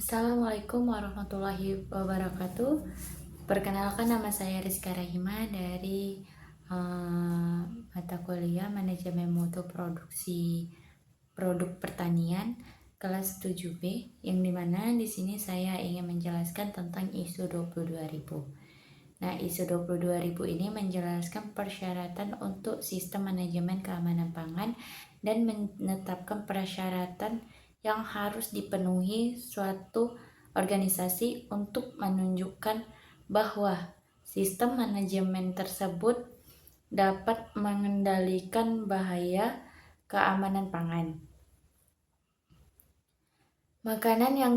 Assalamualaikum warahmatullahi wabarakatuh. Perkenalkan, nama saya Rizka Rahima dari mata kuliah Manajemen Mutu Produksi Produk Pertanian kelas 7B, yang dimana di sini saya ingin menjelaskan tentang ISO 22000. Nah, ISO 22000 ini menjelaskan persyaratan untuk sistem manajemen keamanan pangan dan menetapkan persyaratan yang harus dipenuhi suatu organisasi untuk menunjukkan bahwa sistem manajemen tersebut dapat mengendalikan bahaya keamanan pangan. Makanan yang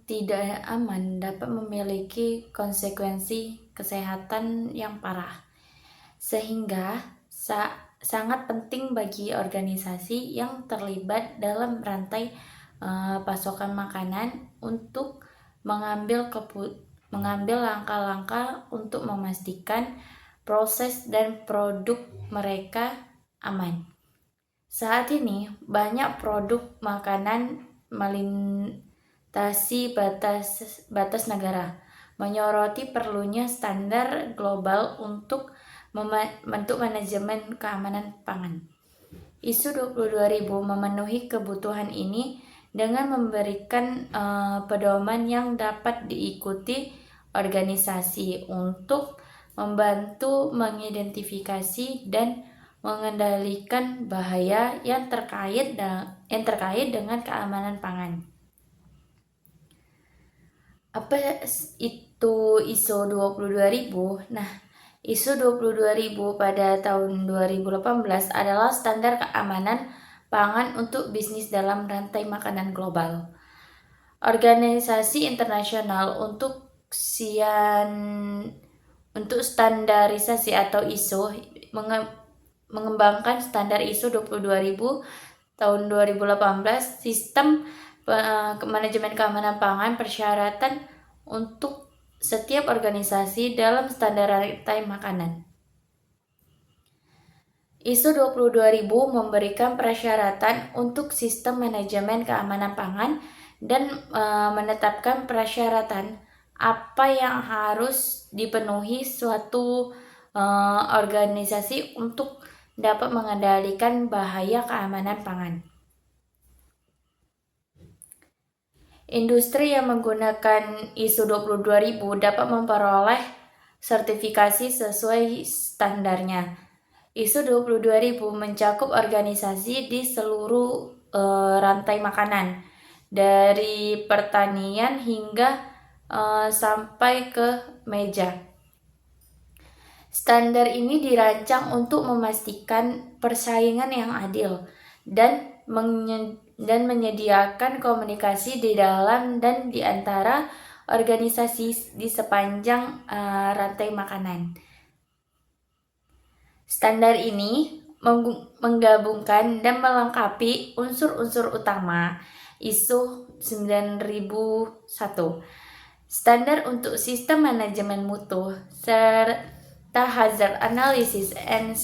tidak aman dapat memiliki konsekuensi kesehatan yang parah, sehingga sangat penting bagi organisasi yang terlibat dalam rantai pasokan makanan untuk mengambil langkah-langkah untuk memastikan proses dan produk mereka aman. Saat ini banyak produk makanan melintasi batas negara, menyoroti perlunya standar global untuk manajemen keamanan pangan. ISO 22000 memenuhi kebutuhan ini dengan memberikan pedoman yang dapat diikuti organisasi untuk membantu mengidentifikasi dan mengendalikan bahaya yang terkait dengan keamanan pangan. Apa itu ISO 22000? Nah, ISO 22000 pada tahun 2018 adalah standar keamanan pangan untuk bisnis dalam rantai makanan global. Organisasi internasional untuk standarisasi atau ISO mengembangkan standar ISO 22000 tahun 2018, sistem manajemen keamanan pangan, persyaratan untuk setiap organisasi dalam standar rantai makanan. ISO 22000 memberikan persyaratan untuk sistem manajemen keamanan pangan dan menetapkan persyaratan apa yang harus dipenuhi suatu organisasi untuk dapat mengendalikan bahaya keamanan pangan. Industri yang menggunakan ISO 22000 dapat memperoleh sertifikasi sesuai standarnya. ISO 22000 mencakup organisasi di seluruh rantai makanan, dari pertanian hingga sampai ke meja. Standar ini dirancang untuk memastikan persaingan yang adil dan menyediakan komunikasi di dalam dan di antara organisasi di sepanjang rantai makanan. Standar ini menggabungkan dan melengkapi unsur-unsur utama ISO 9001, standar untuk sistem manajemen mutu, serta hazard analysis and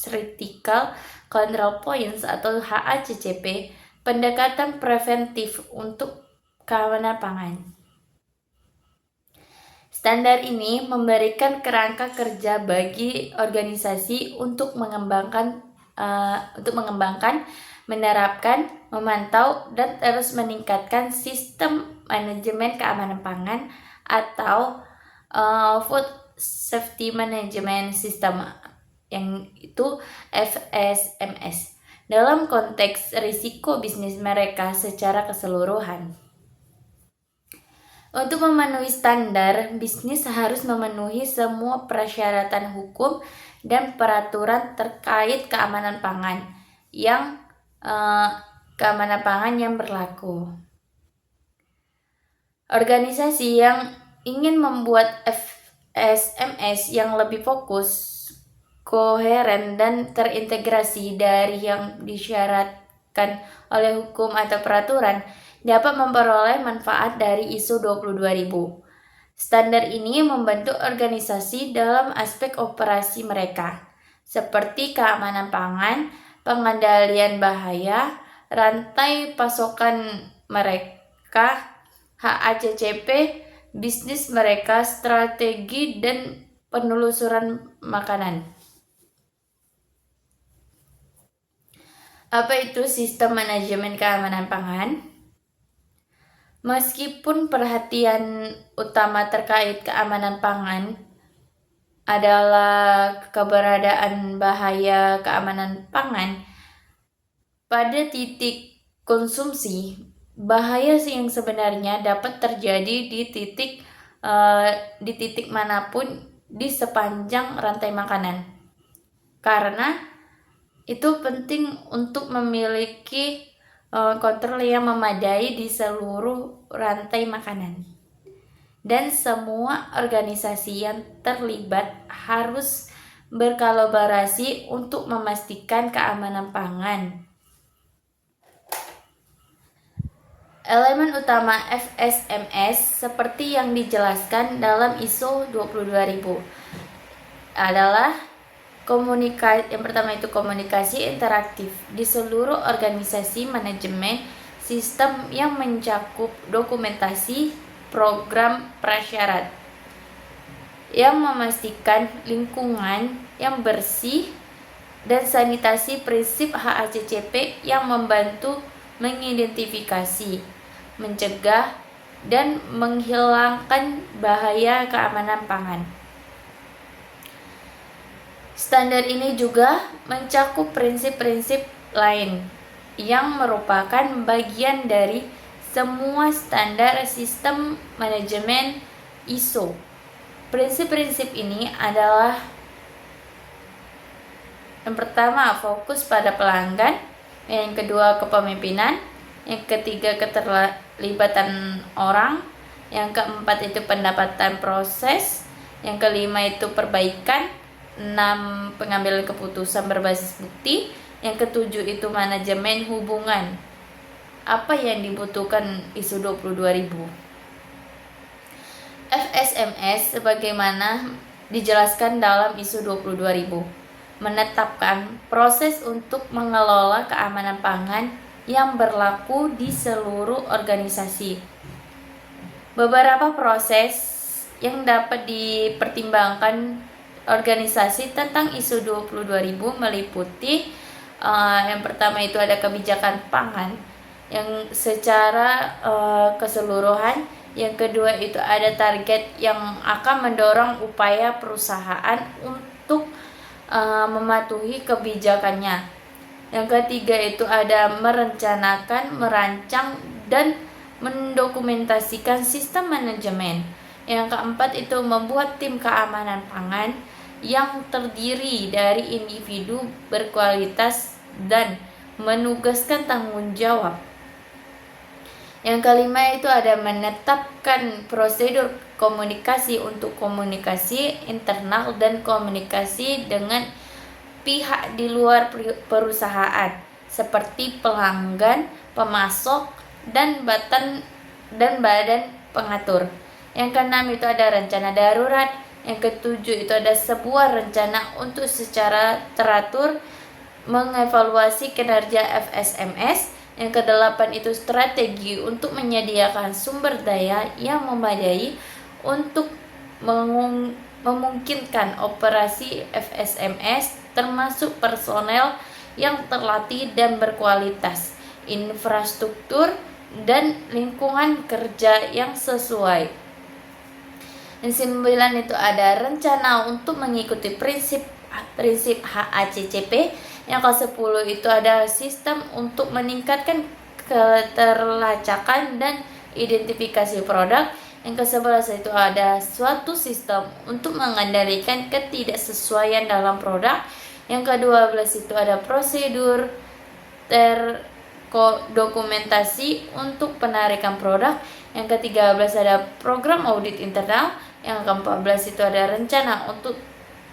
critical control points atau HACCP, pendekatan preventif untuk keamanan pangan. Standar ini memberikan kerangka kerja bagi organisasi untuk mengembangkan, menerapkan, memantau, dan terus meningkatkan sistem manajemen keamanan pangan atau Food Safety Management System, yang itu FSMS, dalam konteks risiko bisnis mereka secara keseluruhan. Untuk memenuhi standar, bisnis harus memenuhi semua persyaratan hukum dan peraturan terkait keamanan pangan yang berlaku. Organisasi yang ingin membuat FSMS yang lebih fokus, koheren, dan terintegrasi dari yang disyaratkan oleh hukum atau peraturan dapat memperoleh manfaat dari ISO 22000. Standar ini membantu organisasi dalam aspek operasi mereka, seperti keamanan pangan, pengendalian bahaya, rantai pasokan mereka, HACCP, bisnis mereka, strategi, dan penelusuran makanan. Apa itu sistem manajemen keamanan pangan? Meskipun perhatian utama terkait keamanan pangan adalah keberadaan bahaya keamanan pangan, pada titik konsumsi, bahaya yang sebenarnya dapat terjadi di titik manapun di sepanjang rantai makanan. Karena itu penting untuk memiliki kontrol yang memadai di seluruh rantai makanan. Dan semua organisasi yang terlibat harus berkolaborasi untuk memastikan keamanan pangan. Elemen utama FSMS seperti yang dijelaskan dalam ISO 22000 adalah yang pertama itu komunikasi interaktif di seluruh organisasi manajemen sistem yang mencakup dokumentasi program prasyarat yang memastikan lingkungan yang bersih dan sanitasi, prinsip HACCP yang membantu mengidentifikasi, mencegah, dan menghilangkan bahaya keamanan pangan. Standar ini juga mencakup prinsip-prinsip lain yang merupakan bagian dari semua standar sistem manajemen ISO. Prinsip-prinsip ini adalah yang pertama, fokus pada pelanggan, yang kedua, kepemimpinan, yang ketiga, keterlibatan orang, yang keempat itu pendapatan proses, yang kelima itu perbaikan, 6 pengambilan keputusan berbasis bukti, yang ketujuh itu manajemen hubungan. Apa yang dibutuhkan ISO 22000? FSMS sebagaimana dijelaskan dalam ISO 22000 menetapkan proses untuk mengelola keamanan pangan yang berlaku di seluruh organisasi. Beberapa proses yang dapat dipertimbangkan organisasi tentang ISO 22000 meliputi yang pertama itu ada kebijakan pangan yang secara keseluruhan, yang kedua itu ada target yang akan mendorong upaya perusahaan untuk mematuhi kebijakannya, yang ketiga itu ada merencanakan, merancang, dan mendokumentasikan sistem manajemen. Yang keempat itu membuat tim keamanan pangan yang terdiri dari individu berkualitas dan menugaskan tanggung jawab. Yang kelima itu ada menetapkan prosedur komunikasi untuk komunikasi internal dan komunikasi dengan pihak di luar perusahaan seperti pelanggan, pemasok, dan badan pengatur. Yang keenam itu ada rencana darurat. Yang ketujuh itu ada sebuah rencana untuk secara teratur mengevaluasi kinerja FSMS. Yang kedelapan itu strategi untuk menyediakan sumber daya yang memadai untuk memungkinkan operasi FSMS, termasuk personel yang terlatih dan berkualitas, infrastruktur, dan lingkungan kerja yang sesuai. Yang 9 itu ada rencana untuk mengikuti prinsip HACCP. Yang ke-10 itu ada sistem untuk meningkatkan keterlacakan dan identifikasi produk. Yang ke-11 itu ada suatu sistem untuk mengendalikan ketidaksesuaian dalam produk. Yang ke-12 itu ada prosedur terdokumentasi untuk penarikan produk. Yang ke-13 ada program audit internal. Yang ke-14 itu ada rencana untuk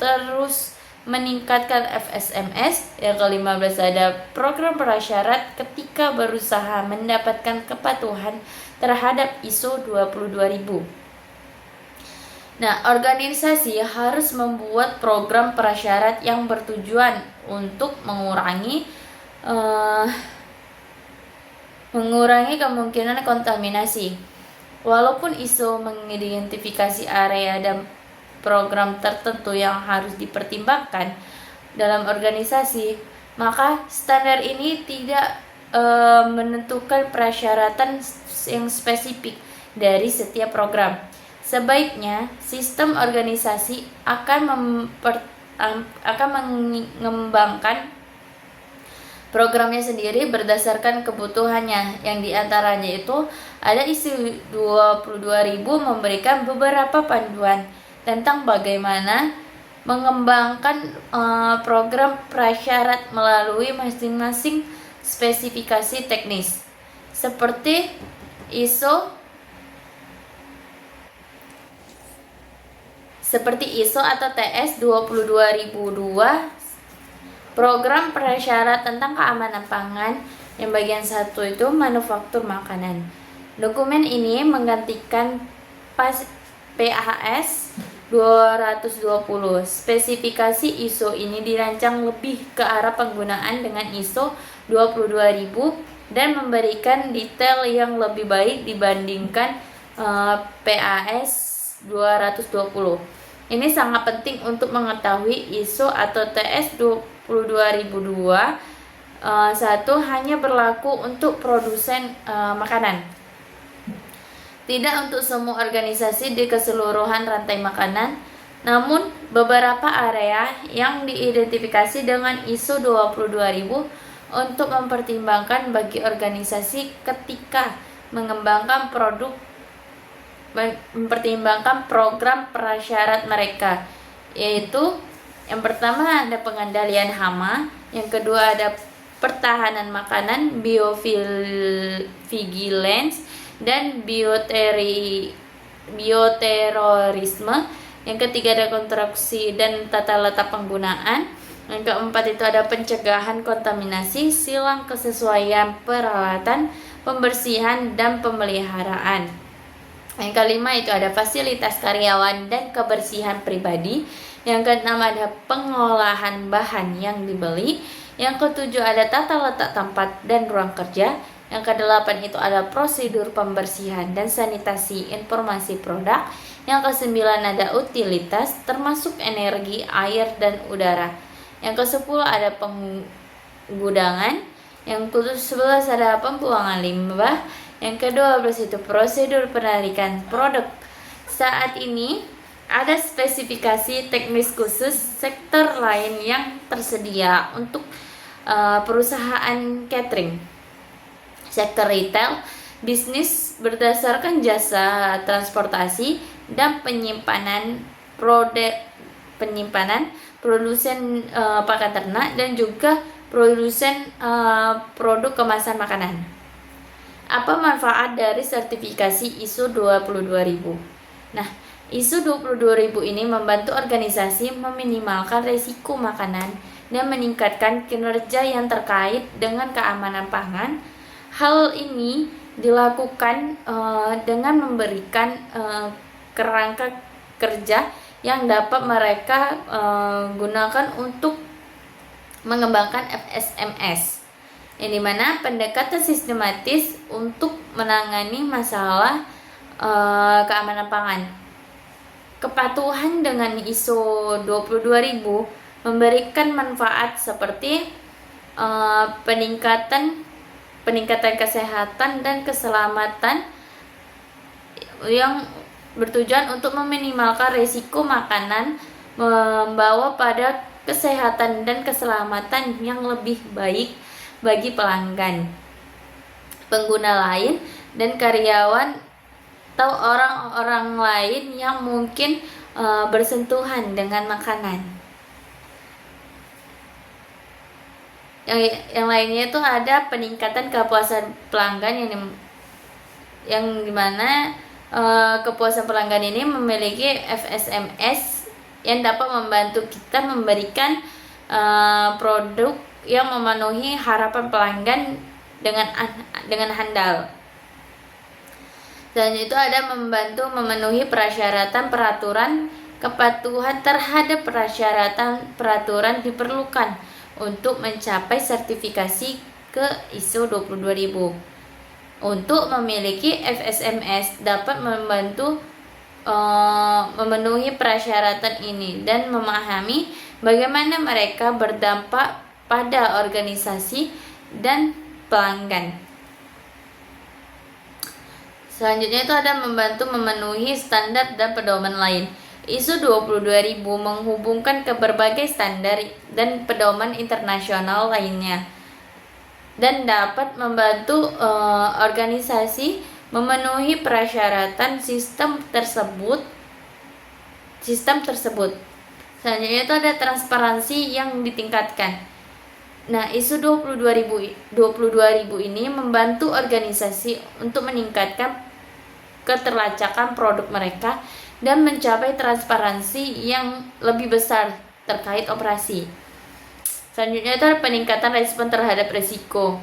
terus meningkatkan FSMS. Yang ke-15 ada program prasyarat ketika berusaha mendapatkan kepatuhan terhadap ISO 22000. Nah, organisasi harus membuat program prasyarat yang bertujuan untuk mengurangi mengurangi kemungkinan kontaminasi. Walaupun ISO mengidentifikasi area dan program tertentu yang harus dipertimbangkan dalam organisasi, maka standar ini tidak menentukan persyaratan yang spesifik dari setiap program. Sebaiknya sistem organisasi akan mengembangkan programnya sendiri berdasarkan kebutuhannya, yang diantaranya itu ada ISO 22000 memberikan beberapa panduan tentang bagaimana mengembangkan program prasyarat melalui masing-masing spesifikasi teknis, seperti ISO atau TS 22002, program prasyarat tentang keamanan pangan, yang bagian 1 itu manufaktur makanan. Dokumen ini menggantikan PAS 220. Spesifikasi ISO ini dirancang lebih ke arah penggunaan dengan ISO 22000 dan memberikan detail yang lebih baik dibandingkan PAS 220. Ini sangat penting untuk mengetahui ISO atau TS 22002 satu hanya berlaku untuk produsen makanan, tidak untuk semua organisasi di keseluruhan rantai makanan. Namun beberapa area yang diidentifikasi dengan ISO 22000 untuk mempertimbangkan bagi organisasi ketika mengembangkan mempertimbangkan program prasyarat mereka, yaitu yang pertama ada pengendalian hama, yang kedua ada pertahanan makanan, biovigilance, dan bioterorisme. Yang ketiga ada konstruksi dan tata letak penggunaan. Yang keempat itu ada pencegahan kontaminasi, silang kesesuaian peralatan, pembersihan, dan pemeliharaan. Yang kelima itu ada fasilitas karyawan dan kebersihan pribadi. Yang keenam ada pengolahan bahan yang dibeli. Yang ketujuh ada tata letak tempat dan ruang kerja. Yang kedelapan itu ada prosedur pembersihan dan sanitasi informasi produk. Yang kesembilan ada utilitas termasuk energi, air, dan udara. Yang ke-10 ada penggudangan. Yang ke-11 ada pembuangan limbah. Yang ke-12 itu prosedur penarikan produk. Saat ini ada spesifikasi teknis khusus sektor lain yang tersedia untuk perusahaan catering. Sektor retail, bisnis berdasarkan jasa transportasi dan penyimpanan, produsen pakan ternak, dan juga produsen produk kemasan makanan. Apa manfaat dari sertifikasi ISO 22000? Nah, ISO 22000 ini membantu organisasi meminimalkan risiko makanan dan meningkatkan kinerja yang terkait dengan keamanan pangan. Hal ini dilakukan dengan memberikan kerangka kerja yang dapat mereka gunakan untuk mengembangkan FSMS, yang dimana pendekatan sistematis untuk menangani masalah keamanan pangan. Kepatuhan dengan ISO 22000 memberikan manfaat seperti peningkatan kesehatan dan keselamatan yang bertujuan untuk meminimalkan risiko makanan, membawa pada kesehatan dan keselamatan yang lebih baik bagi pelanggan, pengguna lain, dan karyawan atau orang-orang lain yang mungkin bersentuhan dengan makanan. Yang lainnya itu ada peningkatan kepuasan pelanggan yang dimana kepuasan pelanggan ini memiliki FSMS yang dapat membantu kita memberikan produk yang memenuhi harapan pelanggan dengan handal. Dan itu ada membantu memenuhi persyaratan peraturan. Kepatuhan terhadap peraturan diperlukan untuk mencapai sertifikasi ke ISO 22000. Untuk memiliki FSMS dapat membantu memenuhi persyaratan ini dan memahami bagaimana mereka berdampak pada organisasi dan pelanggan. Selanjutnya itu ada membantu memenuhi standar dan pedoman lain. ISO 22000 menghubungkan ke berbagai standar dan pedoman internasional lainnya dan dapat membantu organisasi memenuhi persyaratan sistem tersebut. Selanjutnya itu ada transparansi yang ditingkatkan. Nah, ISO 22000 ini membantu organisasi untuk meningkatkan keterlacakan produk mereka dan mencapai transparansi yang lebih besar terkait operasi. Selanjutnya itu ada peningkatan respon terhadap risiko.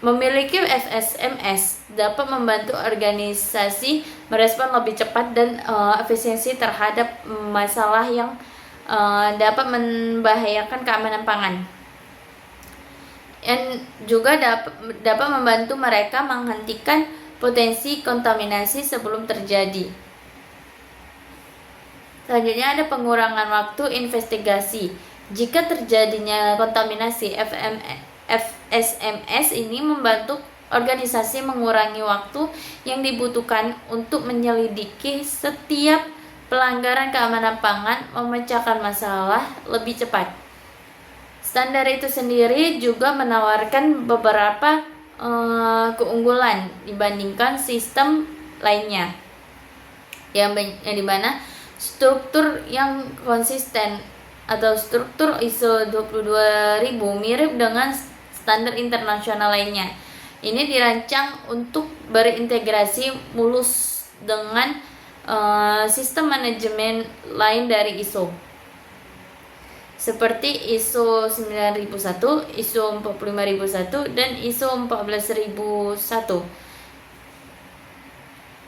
Memiliki FSMS dapat membantu organisasi merespon lebih cepat dan efisiensi terhadap masalah yang dapat membahayakan keamanan pangan. Dan juga dapat membantu mereka menghentikan potensi kontaminasi sebelum terjadi. Selanjutnya ada pengurangan waktu investigasi. Jika terjadinya kontaminasi, FSMS ini membantu organisasi mengurangi waktu yang dibutuhkan untuk menyelidiki setiap pelanggaran keamanan pangan, memecahkan masalah lebih cepat. Standar itu sendiri juga menawarkan beberapa keunggulan dibandingkan sistem lainnya, yang dimana struktur yang konsisten atau struktur ISO 22000 mirip dengan standar internasional lainnya. Ini dirancang untuk berintegrasi mulus dengan sistem manajemen lain dari ISO, seperti ISO 9001, ISO 45001, dan ISO 14001.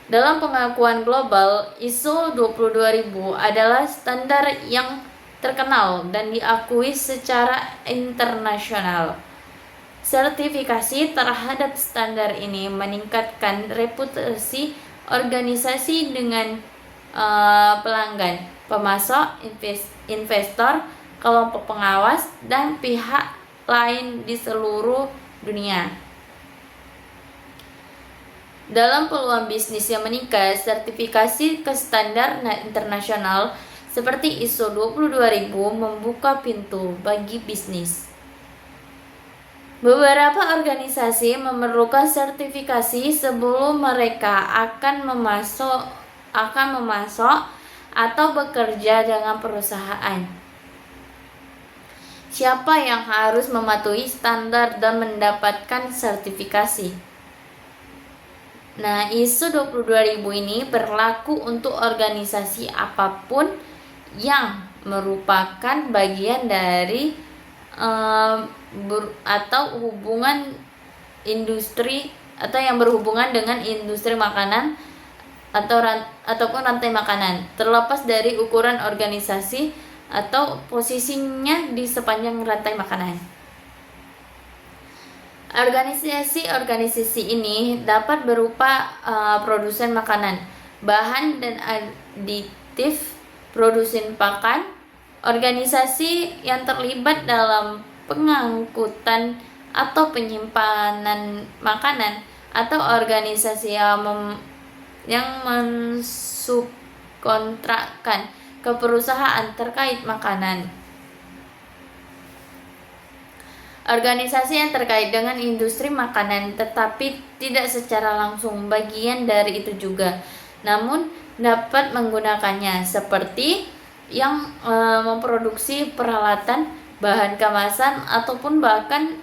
Dalam pengakuan global, ISO 22000 adalah standar yang terkenal dan diakui secara internasional. Sertifikasi terhadap standar ini meningkatkan reputasi organisasi dengan pelanggan, pemasok, investor, kelompok pengawas, dan pihak lain di seluruh dunia. Dalam peluang bisnis yang meningkat, sertifikasi ke standar internasional seperti ISO 22000 membuka pintu bagi bisnis. Beberapa organisasi memerlukan sertifikasi sebelum mereka akan memasok atau bekerja dengan perusahaan. Siapa yang harus mematuhi standar dan mendapatkan sertifikasi? Nah, ISO 22000 ini berlaku untuk organisasi apapun yang merupakan bagian dari atau hubungan industri atau yang berhubungan dengan industri makanan ataupun rantai makanan, terlepas dari ukuran organisasi atau posisinya di sepanjang rantai makanan. Organisasi ini dapat berupa produsen makanan, bahan dan aditif, produsen pakan, organisasi yang terlibat dalam pengangkutan atau penyimpanan makanan, atau organisasi yang mensubkontrakkan ke perusahaan terkait makanan. Organisasi yang terkait dengan industri makanan tetapi tidak secara langsung bagian dari itu juga, namun dapat menggunakannya, seperti yang memproduksi peralatan, bahan kemasan, ataupun bahkan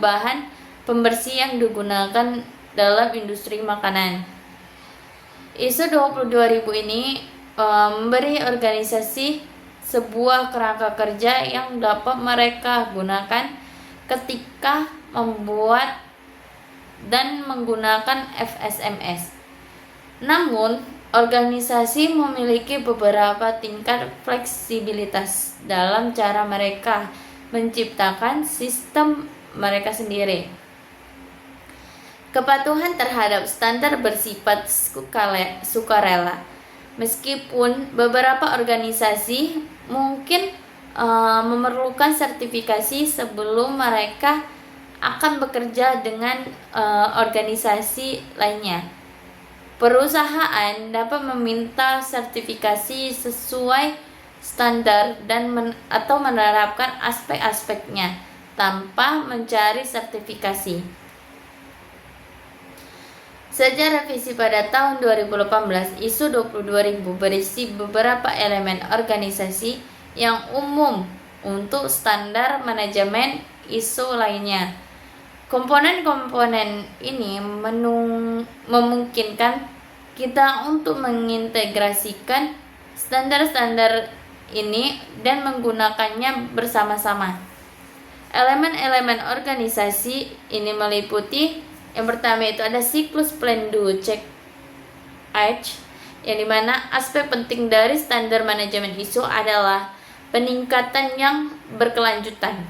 bahan pembersih yang digunakan dalam industri makanan. ISO 22000 ini memberi organisasi sebuah kerangka kerja yang dapat mereka gunakan ketika membuat dan menggunakan FSMS. Namun, organisasi memiliki beberapa tingkat fleksibilitas dalam cara mereka menciptakan sistem mereka sendiri. Kepatuhan terhadap standar bersifat sukarela. Meskipun beberapa organisasi mungkin memerlukan sertifikasi sebelum mereka akan bekerja dengan organisasi lainnya. Perusahaan dapat meminta sertifikasi sesuai standar dan atau menerapkan aspek-aspeknya tanpa mencari sertifikasi. Sejak revisi pada tahun 2018, ISO 22000 berisi beberapa elemen organisasi yang umum untuk standar manajemen ISO lainnya. Komponen-komponen ini memungkinkan kita untuk mengintegrasikan standar-standar ini dan menggunakannya bersama-sama. Elemen-elemen organisasi ini meliputi yang pertama itu ada siklus plan do check age, yang dimana aspek penting dari standar manajemen ISO adalah peningkatan yang berkelanjutan.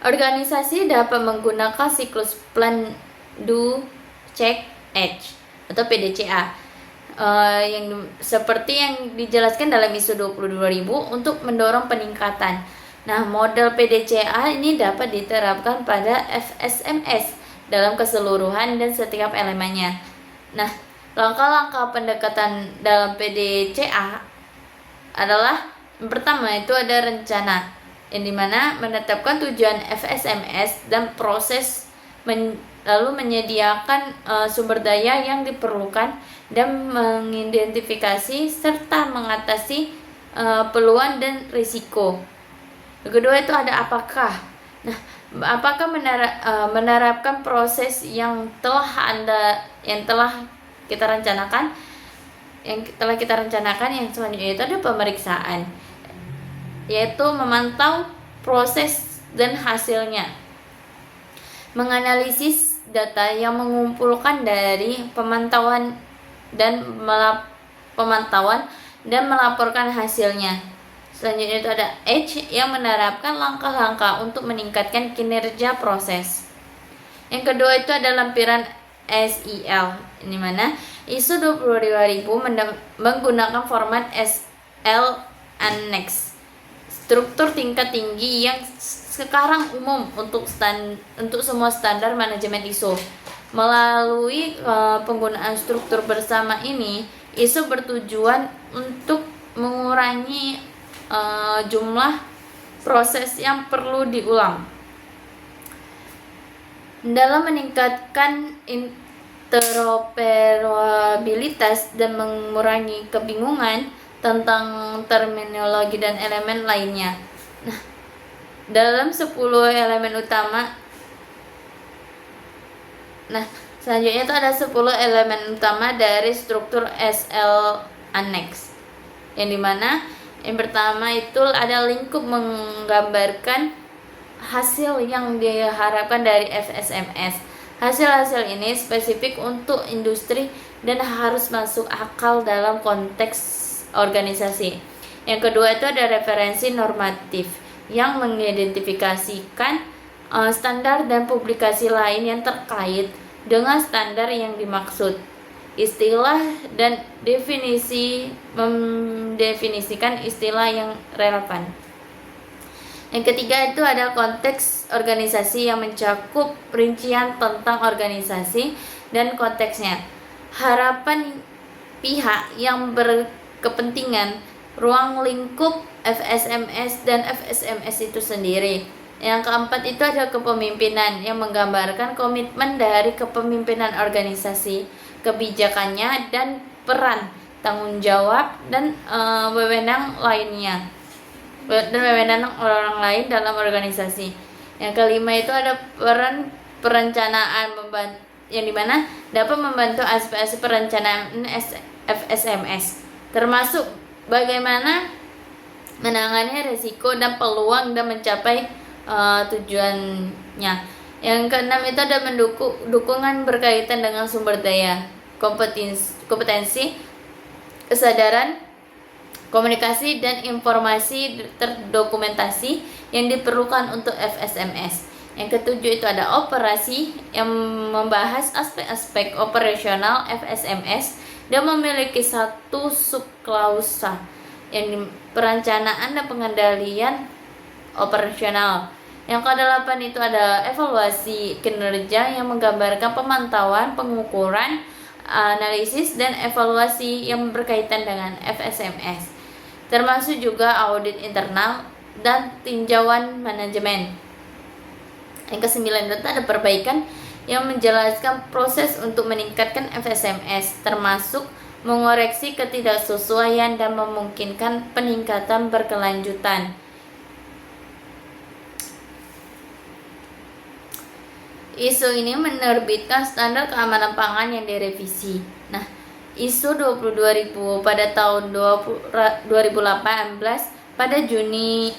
Organisasi dapat menggunakan siklus plan do check age atau PDCA yang seperti yang dijelaskan dalam ISO 22000 untuk mendorong peningkatan. Nah, model PDCA ini dapat diterapkan pada FSMS dalam keseluruhan dan setiap elemennya. Nah, langkah-langkah pendekatan dalam PDCA adalah yang pertama itu ada rencana, yang dimana menetapkan tujuan FSMS dan proses lalu menyediakan sumber daya yang diperlukan dan mengidentifikasi serta mengatasi peluang dan risiko. Yang kedua itu ada apakah. Nah, apakah menerapkan proses yang telah kita rencanakan, yang selanjutnya itu ada pemeriksaan, yaitu memantau proses dan hasilnya, menganalisis data yang mengumpulkan dari pemantauan dan melaporkan hasilnya. Selanjutnya itu ada H yang menerapkan langkah-langkah untuk meningkatkan kinerja proses. Yang kedua itu ada lampiran SEL, ini mana ISO 22000 menggunakan format SL Annex, struktur tingkat tinggi yang sekarang umum untuk semua standar manajemen ISO. Melalui penggunaan struktur bersama ini, ISO bertujuan untuk mengurangi jumlah proses yang perlu diulang dalam meningkatkan interoperabilitas dan mengurangi kebingungan tentang terminologi dan elemen lainnya. Nah, dalam 10 elemen utama, selanjutnya itu ada 10 elemen utama dari struktur SL Annex, yang dimana yang pertama itu ada lingkup menggambarkan hasil yang diharapkan dari FSMS. Hasil-hasil ini spesifik untuk industri dan harus masuk akal dalam konteks organisasi. Yang kedua itu ada referensi normatif yang mengidentifikasikan standar dan publikasi lain yang terkait dengan standar yang dimaksud. Istilah dan mendefinisikan istilah yang relevan. Yang ketiga itu ada konteks organisasi yang mencakup rincian tentang organisasi dan konteksnya, harapan pihak yang berkepentingan, ruang lingkup FSMS dan FSMS itu sendiri. Yang keempat itu ada kepemimpinan yang menggambarkan komitmen dari kepemimpinan organisasi, kebijakannya dan peran, tanggung jawab dan wewenang lainnya dan wewenang orang lain dalam organisasi. Yang kelima itu ada perencanaan yang dimana dapat membantu aspek-aspek perencanaan FSMS, termasuk bagaimana menangani risiko dan peluang dan mencapai tujuannya. Yang keenam itu ada dukungan berkaitan dengan sumber daya, kompetensi, kesadaran, komunikasi dan informasi terdokumentasi yang diperlukan untuk FSMS. Yang ketujuh itu ada operasi yang membahas aspek-aspek operasional FSMS dan memiliki satu subklausa yang perencanaan dan pengendalian operasional. Yang kedelapan itu ada evaluasi kinerja yang menggambarkan pemantauan, pengukuran, analisis, dan evaluasi yang berkaitan dengan FSMS, termasuk juga audit internal dan tinjauan manajemen. Yang kesembilan itu ada perbaikan yang menjelaskan proses untuk meningkatkan FSMS, termasuk mengoreksi ketidaksesuaian dan memungkinkan peningkatan berkelanjutan. ISO ini menerbitkan standar keamanan pangan yang direvisi. Nah, ISO 22000 pada tahun 2018 pada 19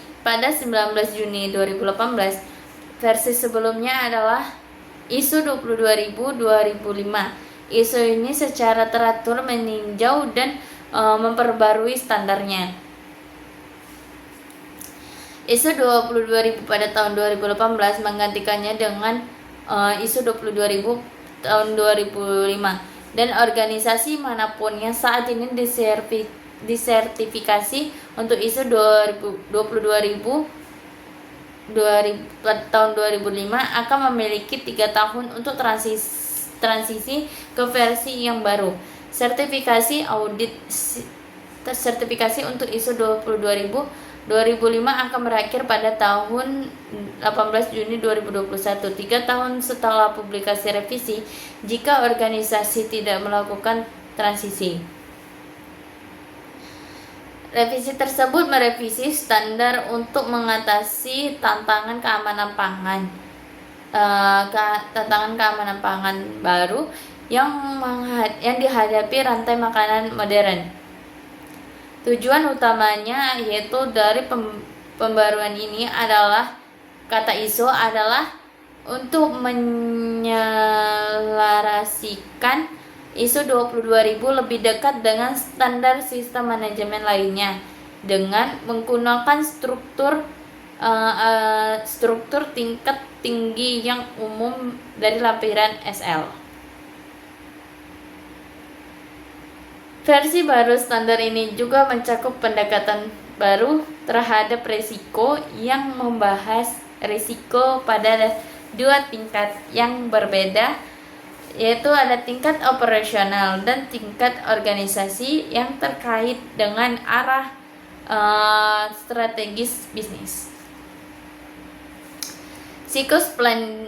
Juni 2018. Versi sebelumnya adalah ISO 22000-2005. ISO ini secara teratur meninjau dan memperbarui standarnya. ISO 22000 pada tahun 2018 menggantikannya dengan ISO 22000 tahun 2005, dan organisasi manapun yang saat ini disertifikasi untuk ISO 22000 tahun 2005 akan memiliki 3 tahun untuk transisi ke versi yang baru. Sertifikasi untuk ISO 22000 2005 akan berakhir pada tahun 18 Juni 2021, 3 tahun setelah publikasi revisi, jika organisasi tidak melakukan transisi. Revisi tersebut merevisi standar untuk mengatasi tantangan keamanan pangan baru yang dihadapi rantai makanan modern. Tujuan utamanya yaitu dari pembaruan ini adalah, kata ISO, adalah untuk menyelaraskan ISO 22000 lebih dekat dengan standar sistem manajemen lainnya dengan menggunakan struktur tingkat tinggi yang umum dari lampiran SL. Versi baru standar ini juga mencakup pendekatan baru terhadap risiko yang membahas risiko pada 2 tingkat yang berbeda, yaitu ada tingkat operasional dan tingkat organisasi yang terkait dengan arah strategis bisnis. Siklus plan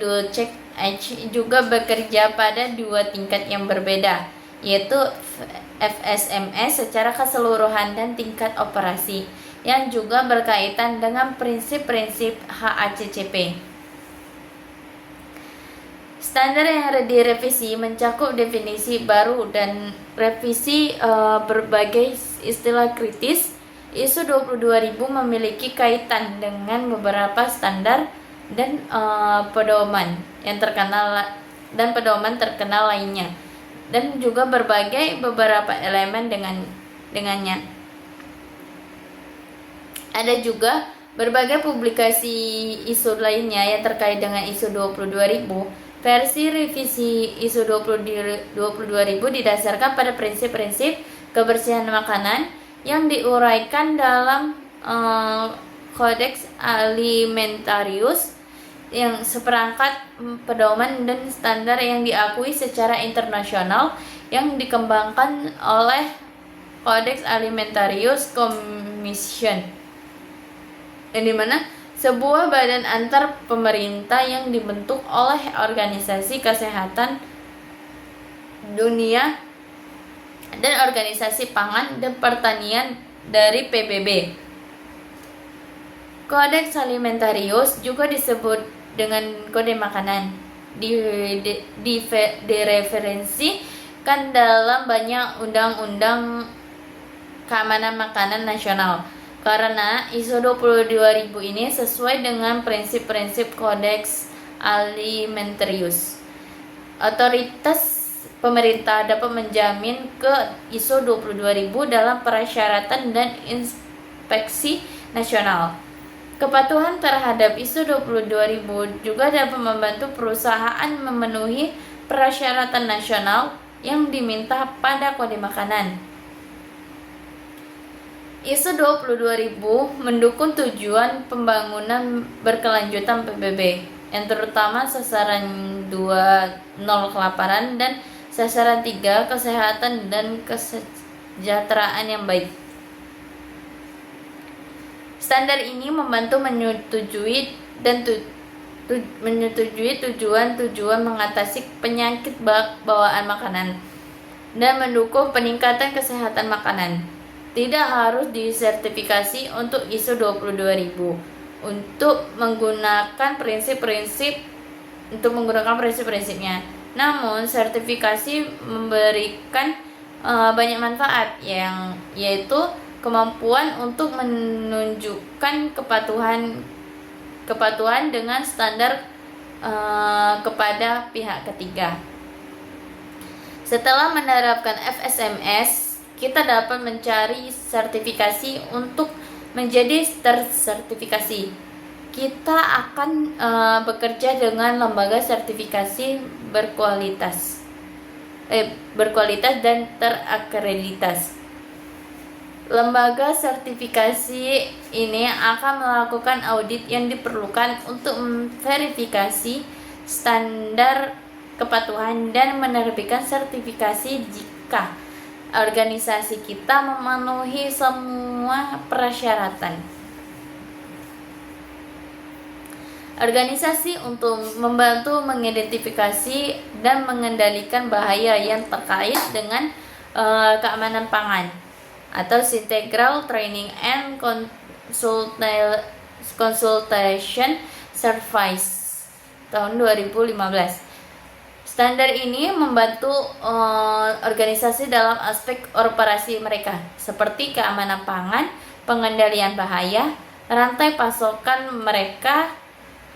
do check H juga bekerja pada 2 tingkat yang berbeda, yaitu FSMS secara keseluruhan dan tingkat operasi, yang juga berkaitan dengan prinsip-prinsip HACCP. Standar yang direvisi mencakup definisi baru dan revisi berbagai istilah kritis. ISO 22000 memiliki kaitan dengan beberapa standar dan pedoman terkenal lainnya, dan juga beberapa elemen dengannya. Ada juga berbagai publikasi ISO lainnya yang terkait dengan ISO 22000. Versi revisi ISO 22000 didasarkan pada prinsip-prinsip kebersihan makanan yang diuraikan dalam Codex Alimentarius, yang seperangkat pedoman dan standar yang diakui secara internasional yang dikembangkan oleh Codex Alimentarius Commission, yang dimana sebuah badan antar pemerintah yang dibentuk oleh Organisasi Kesehatan Dunia dan Organisasi Pangan dan Pertanian dari PBB. Codex Alimentarius juga disebut dengan kode makanan, direferensikan dalam banyak undang-undang keamanan makanan nasional, karena ISO 22000 ini sesuai dengan prinsip-prinsip Codex Alimentarius. Otoritas pemerintah dapat menjamin ke ISO 22000 dalam persyaratan dan inspeksi nasional. Kepatuhan terhadap ISO 22000 juga dapat membantu perusahaan memenuhi persyaratan nasional yang diminta pada kode makanan. ISO 22000 mendukung tujuan pembangunan berkelanjutan PBB, yang terutama sasaran 2 0 kelaparan dan sasaran 3 kesehatan dan kesejahteraan yang baik. Standar ini membantu menyetujui tujuan mengatasi penyakit bawaan makanan dan mendukung peningkatan kesehatan makanan. Tidak harus disertifikasi untuk ISO 22000 untuk menggunakan prinsip-prinsipnya. Namun sertifikasi memberikan banyak manfaat yaitu kemampuan untuk menunjukkan kepatuhan dengan standar kepada pihak ketiga. Setelah menerapkan FSMS, kita dapat mencari sertifikasi untuk menjadi tersertifikasi. Kita akan bekerja dengan lembaga sertifikasi berkualitas dan terakreditasi. Lembaga sertifikasi ini akan melakukan audit yang diperlukan untuk memverifikasi standar kepatuhan dan menerbitkan sertifikasi jika organisasi kita memenuhi semua persyaratan. Organisasi untuk membantu mengidentifikasi dan mengendalikan bahaya yang terkait dengan keamanan pangan, atau Integral Training and Consultation Service tahun 2015. Standar ini membantu organisasi dalam aspek operasi mereka, seperti keamanan pangan, pengendalian bahaya, rantai pasokan mereka,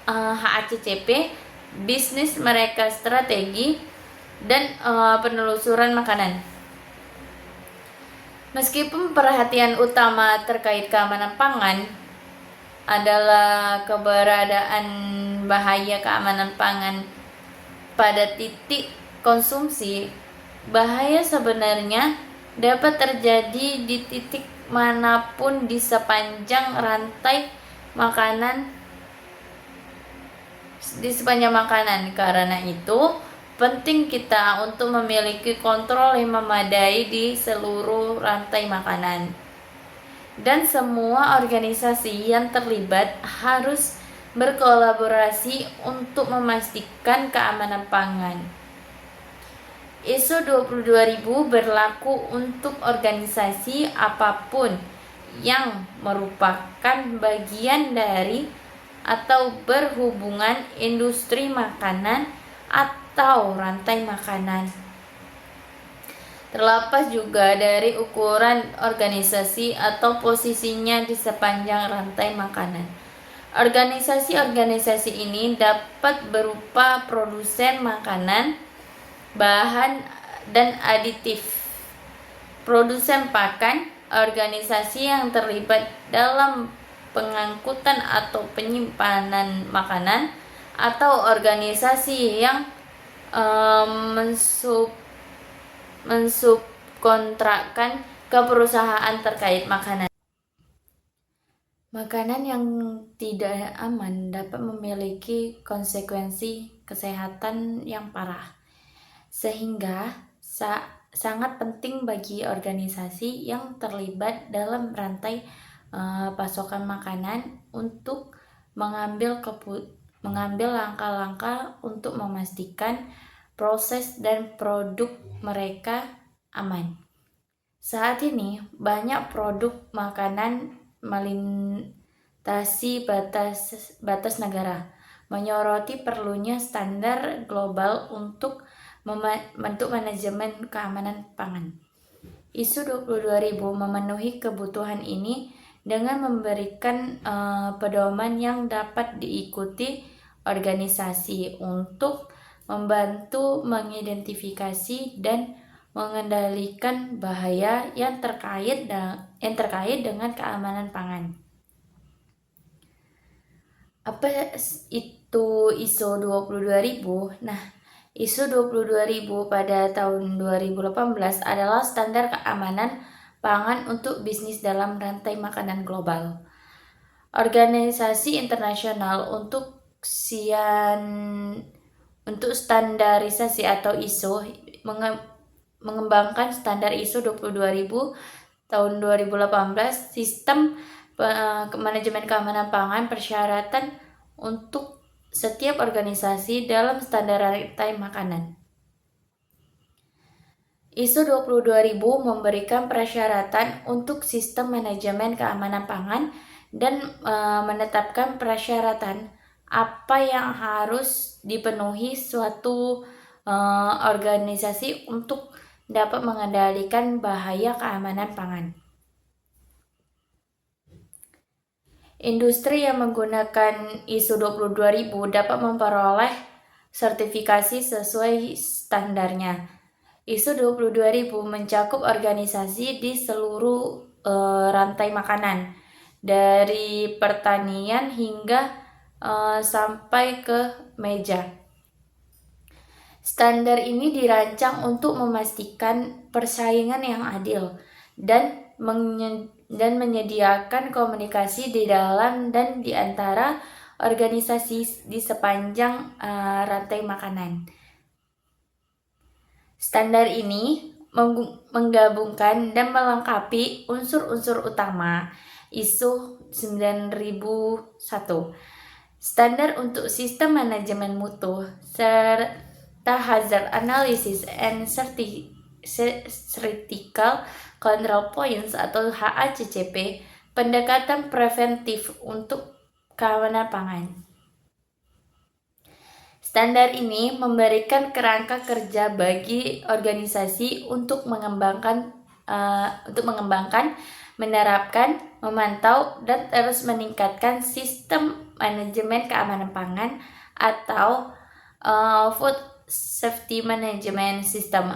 HACCP, bisnis mereka strategi, dan penelusuran makanan. Meskipun perhatian utama terkait keamanan pangan adalah keberadaan bahaya keamanan pangan pada titik konsumsi, bahaya sebenarnya dapat terjadi di titik manapun di sepanjang rantai makanan. Karena itu, penting kita untuk memiliki kontrol yang memadai di seluruh rantai makanan. Dan semua organisasi yang terlibat harus berkolaborasi untuk memastikan keamanan pangan. ISO 22000 berlaku untuk organisasi apapun yang merupakan bagian dari atau berhubungan industri makanan atau rantai makanan. Terlepas juga dari ukuran organisasi atau posisinya di sepanjang rantai makanan. Organisasi-organisasi ini dapat berupa produsen makanan, bahan, dan aditif, produsen pakan, organisasi yang terlibat dalam pengangkutan atau penyimpanan makanan, atau organisasi yang mensubkontrakkan ke perusahaan terkait makanan. Makanan yang tidak aman dapat memiliki konsekuensi kesehatan yang parah, sehingga sangat penting bagi organisasi yang terlibat dalam rantai pasokan makanan untuk mengambil langkah-langkah untuk memastikan proses dan produk mereka aman. Saat ini, banyak produk makanan melintasi batas negara, menyoroti perlunya standar global untuk membentuk manajemen keamanan pangan. ISO 22000 memenuhi kebutuhan ini dengan memberikan pedoman yang dapat diikuti organisasi untuk membantu mengidentifikasi dan mengendalikan bahaya yang terkait dengan keamanan pangan. Apa itu ISO 22000? Nah, ISO 22000 pada tahun 2018 adalah standar keamanan pangan untuk bisnis dalam rantai makanan global. Organisasi internasional untuk standarisasi atau ISO mengembangkan standar ISO 22000 tahun 2018, sistem manajemen keamanan pangan persyaratan untuk setiap organisasi dalam standar rantai makanan. ISO 22000 memberikan persyaratan untuk sistem manajemen keamanan pangan dan menetapkan persyaratan apa yang harus dipenuhi suatu organisasi untuk dapat mengendalikan bahaya keamanan pangan. Industri yang menggunakan ISO 22000 dapat memperoleh sertifikasi sesuai standarnya. ISO 22000 mencakup organisasi di seluruh rantai makanan, dari pertanian hingga sampai ke meja. Standar ini dirancang untuk memastikan persaingan yang adil dan menyediakan komunikasi di dalam dan di antara organisasi di sepanjang rantai makanan. Standar ini menggabungkan dan melengkapi unsur-unsur utama ISO 9001, standar untuk sistem manajemen mutu, serta hazard analysis and critical control points atau HACCP, pendekatan preventif untuk keamanan pangan. Standar ini memberikan kerangka kerja bagi organisasi untuk mengembangkan, menerapkan, memantau, dan terus meningkatkan sistem manajemen keamanan pangan atau Food Safety Management System,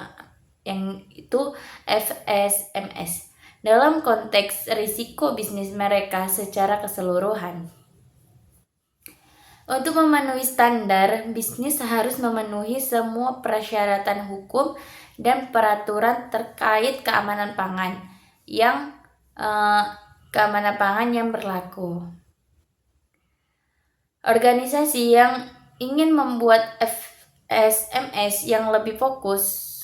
yang itu FSMS, dalam konteks risiko bisnis mereka secara keseluruhan. Untuk memenuhi standar, bisnis harus memenuhi semua persyaratan hukum dan peraturan terkait keamanan pangan yang berlaku. Organisasi yang ingin membuat FSMS yang lebih fokus,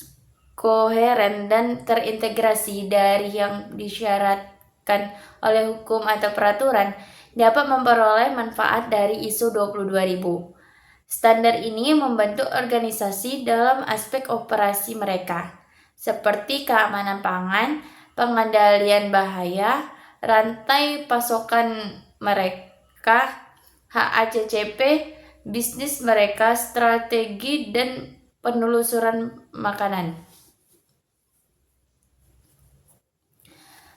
koheren, dan terintegrasi dari yang disyaratkan oleh hukum atau peraturan dapat memperoleh manfaat dari ISO 22000. Standar ini membantu organisasi dalam aspek operasi mereka, seperti keamanan pangan, pengendalian bahaya, rantai pasokan mereka, HACCP, bisnis mereka, strategi, dan penelusuran makanan.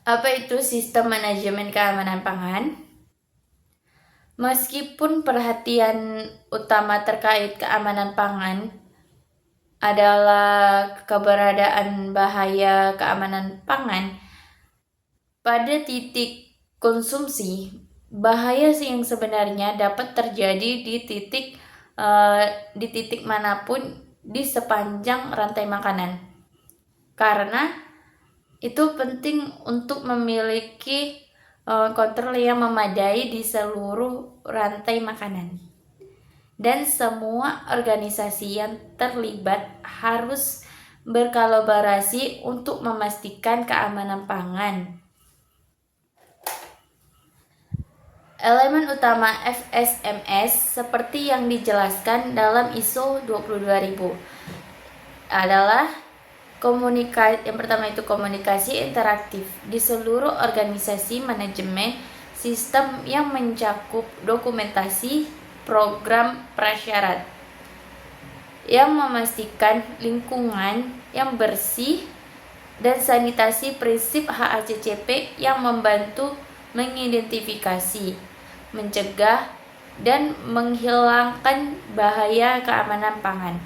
Apa itu sistem manajemen keamanan pangan? Meskipun perhatian utama terkait keamanan pangan adalah keberadaan bahaya keamanan pangan, pada titik konsumsi, bahaya yang sebenarnya dapat terjadi di titik manapun di sepanjang rantai makanan. Karena itu penting untuk memiliki kontrol yang memadai di seluruh rantai makanan. Dan semua organisasi yang terlibat harus berkolaborasi untuk memastikan keamanan pangan. Elemen utama FSMS seperti yang dijelaskan dalam ISO 22000 adalah yang pertama itu komunikasi interaktif di seluruh organisasi manajemen sistem yang mencakup dokumentasi program prasyarat yang memastikan lingkungan yang bersih dan sanitasi, prinsip HACCP yang membantu mengidentifikasi, mencegah, dan menghilangkan bahaya keamanan pangan.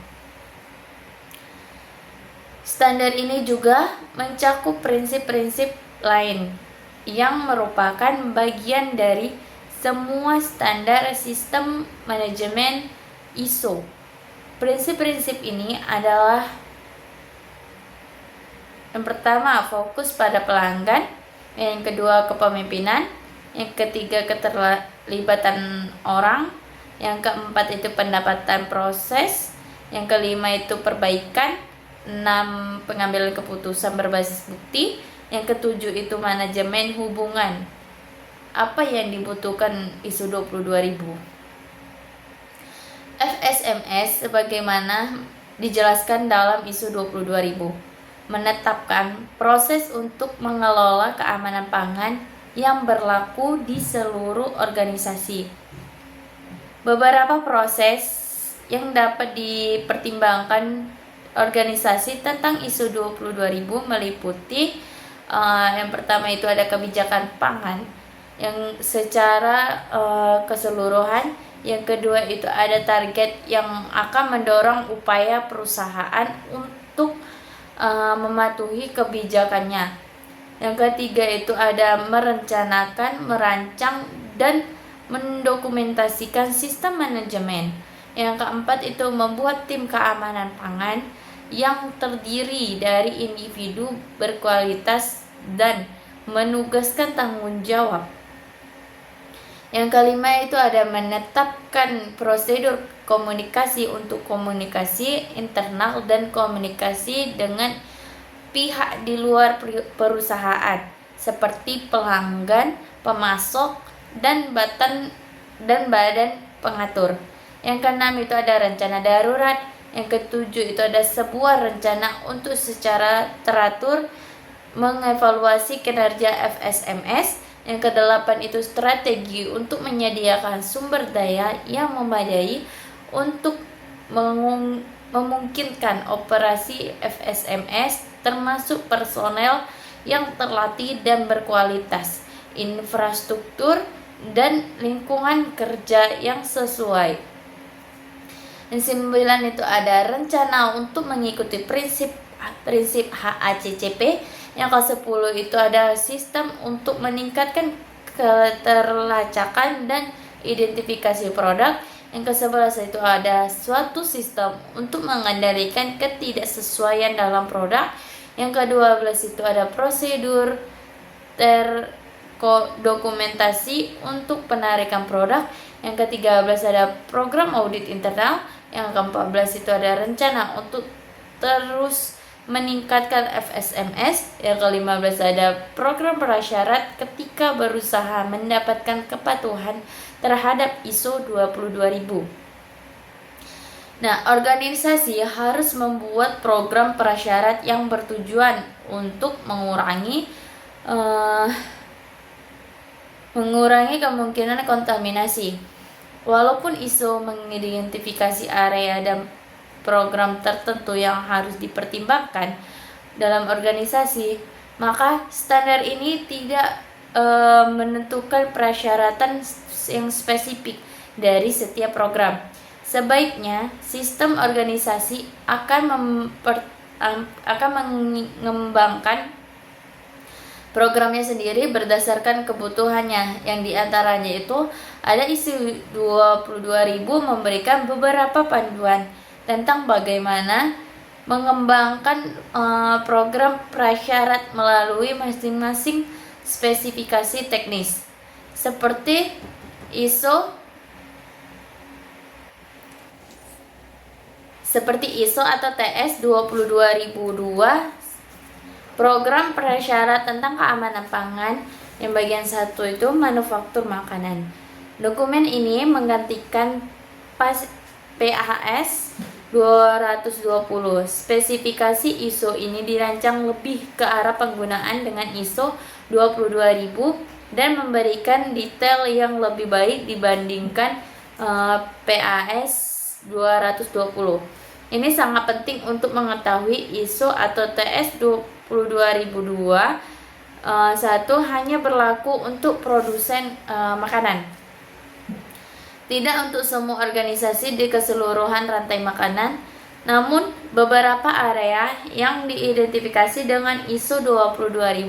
Standar ini juga mencakup prinsip-prinsip lain yang merupakan bagian dari semua standar sistem manajemen ISO. Prinsip-prinsip ini adalah yang pertama fokus pada pelanggan, yang kedua kepemimpinan, yang ketiga keterlibatan orang, yang keempat itu pendapatan proses, yang kelima itu perbaikan, 6 pengambilan keputusan berbasis bukti, yang ketujuh itu manajemen hubungan. Apa yang dibutuhkan ISO 22000? FSMS sebagaimana dijelaskan dalam ISO 22000 menetapkan proses untuk mengelola keamanan pangan yang berlaku di seluruh organisasi. Beberapa proses yang dapat dipertimbangkan organisasi tentang ISO 22000 meliputi yang pertama itu ada kebijakan pangan yang secara keseluruhan. Yang kedua itu ada target yang akan mendorong upaya perusahaan untuk mematuhi kebijakannya. Yang ketiga itu ada merencanakan, merancang, dan mendokumentasikan sistem manajemen. Yang keempat itu membuat tim keamanan pangan yang terdiri dari individu berkualitas dan menugaskan tanggung jawab. Yang kelima itu ada menetapkan prosedur komunikasi untuk komunikasi internal dan komunikasi dengan pihak di luar perusahaan seperti pelanggan, pemasok, dan badan pengatur. Yang keenam itu ada rencana darurat. Yang ketujuh itu ada sebuah rencana untuk secara teratur mengevaluasi kinerja FSMS. Yang kedelapan itu strategi untuk menyediakan sumber daya yang memadai untuk memungkinkan operasi FSMS, termasuk personel yang terlatih dan berkualitas, infrastruktur, dan lingkungan kerja yang sesuai. Yang 9 itu ada rencana untuk mengikuti prinsip HACCP. Yang ke-10 itu ada sistem untuk meningkatkan keterlacakan dan identifikasi produk. Yang ke-11 itu ada suatu sistem untuk mengendalikan ketidaksesuaian dalam produk. Yang ke-12 itu ada prosedur dokumentasi untuk penarikan produk. Yang ke-13 ada program audit internal. Yang ke-14 itu ada rencana untuk terus meningkatkan FSMS. Yang ke-15 ada program prasyarat ketika berusaha mendapatkan kepatuhan terhadap ISO 22000. Nah, organisasi harus membuat program prasyarat yang bertujuan untuk mengurangi kemungkinan kontaminasi. Walaupun ISO mengidentifikasi area dan program tertentu yang harus dipertimbangkan dalam organisasi, maka standar ini tidak menentukan persyaratan yang spesifik dari setiap program. Sebaiknya sistem organisasi akan mengembangkan programnya sendiri berdasarkan kebutuhannya, yang diantaranya itu ada ISO 22000 memberikan beberapa panduan tentang bagaimana mengembangkan program prasyarat melalui masing-masing spesifikasi teknis seperti ISO atau TS 22002. Program prasyarat tentang keamanan pangan yang bagian 1 itu manufaktur makanan. Dokumen ini menggantikan PAS 220. Spesifikasi ISO ini dirancang lebih ke arah penggunaan dengan ISO 22000 dan memberikan detail yang lebih baik dibandingkan PAS 220. Ini sangat penting untuk mengetahui ISO atau TS 22002 satu hanya berlaku untuk produsen makanan, tidak untuk semua organisasi di keseluruhan rantai makanan. Namun beberapa area yang diidentifikasi dengan ISO 22000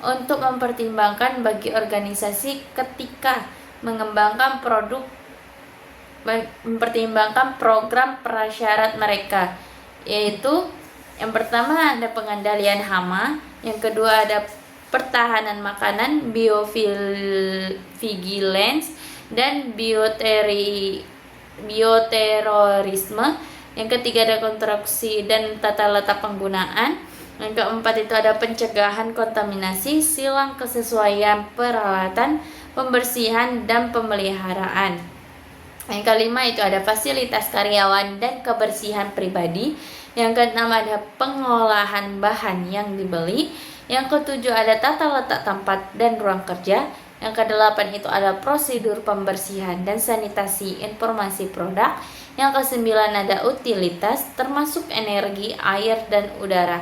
untuk mempertimbangkan bagi organisasi ketika mempertimbangkan program prasyarat mereka, yaitu yang pertama ada pengendalian hama, yang kedua ada pertahanan makanan, biovigilance, dan bioterorisme. Yang ketiga ada konstruksi dan tata letak penggunaan. Yang keempat itu ada pencegahan kontaminasi, silang kesesuaian peralatan, pembersihan, dan pemeliharaan. Yang kelima itu ada fasilitas karyawan dan kebersihan pribadi. Yang keenam ada pengolahan bahan yang dibeli. Yang ketujuh ada tata letak tempat dan ruang kerja. Yang kedelapan itu ada prosedur pembersihan dan sanitasi informasi produk. Yang kesembilan ada utilitas termasuk energi, air, dan udara.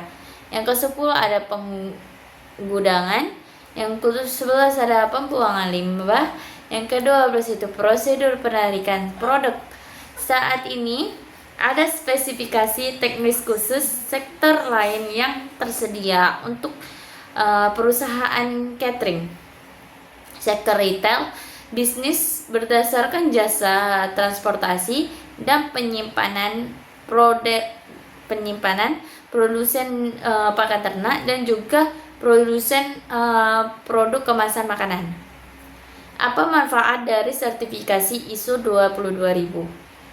Yang kesepuluh ada penggudangan. Yang ke-11 ada pembuangan limbah. Yang ke-12 itu prosedur penarikan produk. Saat ini ada spesifikasi teknis khusus sektor lain yang tersedia untuk perusahaan catering. Sektor retail, bisnis berdasarkan jasa transportasi dan penyimpanan, produsen pakan ternak, dan juga produsen produk kemasan makanan. Apa manfaat dari sertifikasi ISO 22000?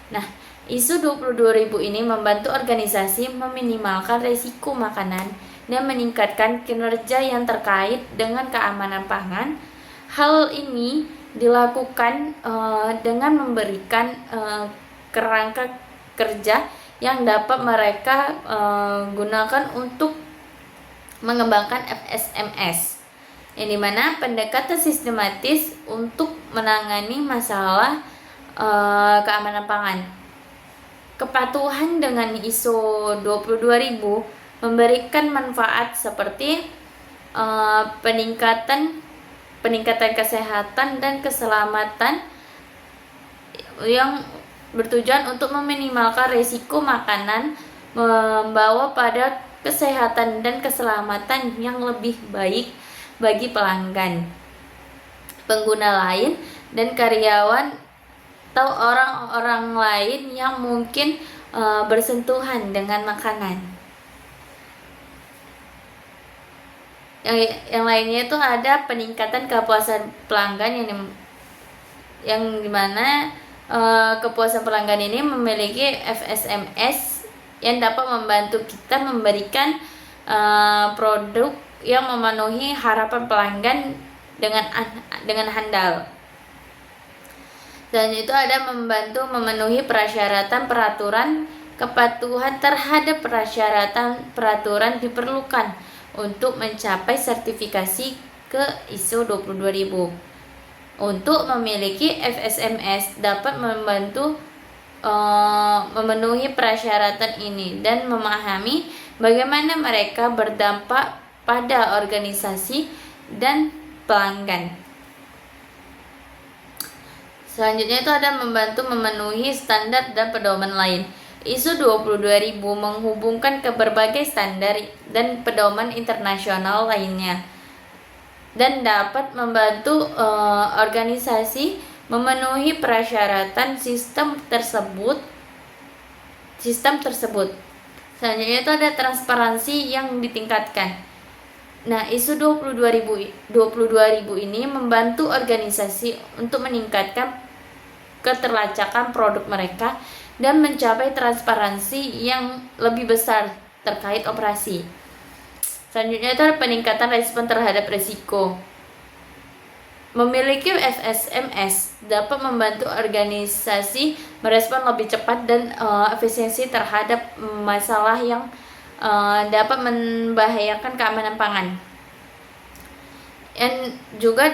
Nah, ISO 22000 ini membantu organisasi meminimalkan risiko makanan dan meningkatkan kinerja yang terkait dengan keamanan pangan. Hal ini dilakukan dengan memberikan kerangka kerja yang dapat mereka gunakan untuk mengembangkan FSMS, yang dimana pendekatan sistematis untuk menangani masalah keamanan pangan. Kepatuhan dengan ISO 22000 memberikan manfaat seperti peningkatan kesehatan dan keselamatan yang bertujuan untuk meminimalkan risiko makanan, membawa pada kesehatan dan keselamatan yang lebih baik bagi pelanggan, pengguna lain, dan karyawan atau orang-orang lain yang mungkin bersentuhan dengan makanan. Yang lainnya itu ada peningkatan kepuasan pelanggan yang dimana kepuasan pelanggan ini memiliki FSMS yang dapat membantu kita memberikan produk yang memenuhi harapan pelanggan dengan handal. Dan itu ada membantu memenuhi persyaratan peraturan. Kepatuhan terhadap peraturan diperlukan untuk mencapai sertifikasi ke ISO 22000. Untuk memiliki FSMS dapat membantu memenuhi persyaratan ini dan memahami bagaimana mereka berdampak pada organisasi dan pelanggan. Selanjutnya itu ada membantu memenuhi standar dan pedoman lain. ISO 22000 menghubungkan ke berbagai standar dan pedoman internasional lainnya dan dapat membantu organisasi memenuhi persyaratan sistem tersebut. Selanjutnya itu ada transparansi yang ditingkatkan. Nah, ISO 22000 ini membantu organisasi untuk meningkatkan keterlacakan produk mereka dan mencapai transparansi yang lebih besar terkait operasi. Selanjutnya itu ada peningkatan respon terhadap risiko. Memiliki FSMS dapat membantu organisasi merespon lebih cepat dan efisiensi terhadap masalah yang dapat membahayakan keamanan pangan. Dan juga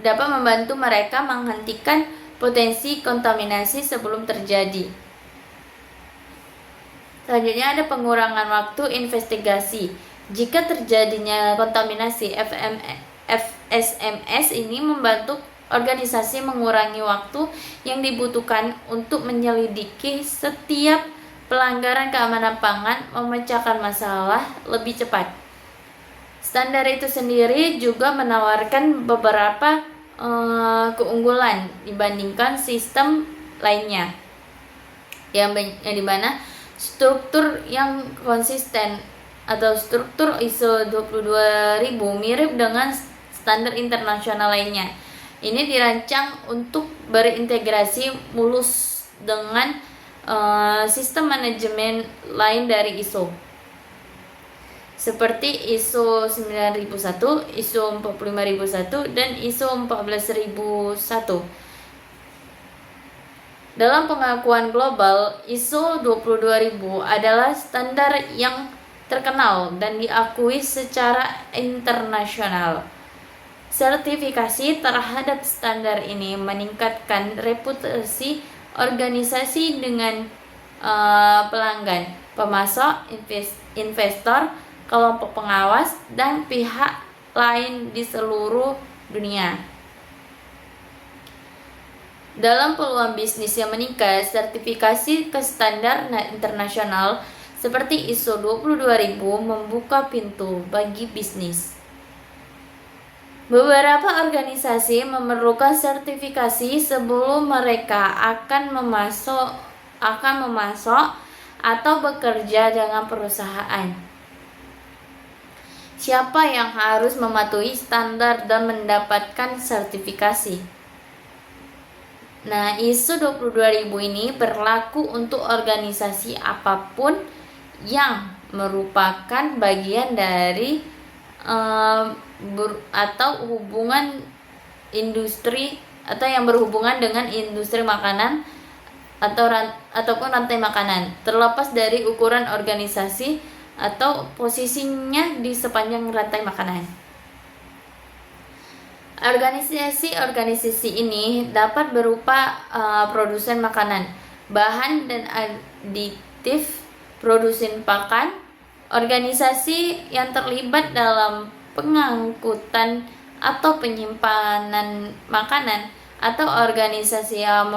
dapat membantu mereka menghentikan potensi kontaminasi sebelum terjadi. Selanjutnya ada pengurangan waktu investigasi. Jika terjadinya kontaminasi, FSMS ini membantu organisasi mengurangi waktu yang dibutuhkan untuk menyelidiki setiap pelanggaran keamanan pangan, memecahkan masalah lebih cepat. Standar itu sendiri juga menawarkan beberapa keunggulan dibandingkan sistem lainnya yang dimana struktur yang konsisten atau struktur ISO 22000 mirip dengan standar internasional lainnya. Ini dirancang untuk berintegrasi mulus dengan sistem manajemen lain dari ISO, seperti ISO 9001, ISO 45001, dan ISO 14001. Dalam pengakuan global, ISO 22000 adalah standar yang terkenal dan diakui secara internasional. Sertifikasi terhadap standar ini meningkatkan reputasi organisasi dengan pelanggan, pemasok, investor, kelompok pengawas, dan pihak lain di seluruh dunia. Dalam peluang bisnis yang meningkat, sertifikasi ke standar internasional seperti ISO 22000 membuka pintu bagi bisnis. Beberapa organisasi memerlukan sertifikasi sebelum mereka akan memasok atau bekerja dengan perusahaan. Siapa yang harus mematuhi standar dan mendapatkan sertifikasi? Nah, ISO 22000 ini berlaku untuk organisasi apapun yang merupakan bagian dari atau hubungan industri atau yang berhubungan dengan industri makanan ataupun rantai makanan, terlepas dari ukuran organisasi atau posisinya di sepanjang rantai makanan. Organisasi ini dapat berupa produsen makanan, bahan dan aditif, produsen pakan, organisasi yang terlibat dalam pengangkutan atau penyimpanan makanan, atau organisasi yang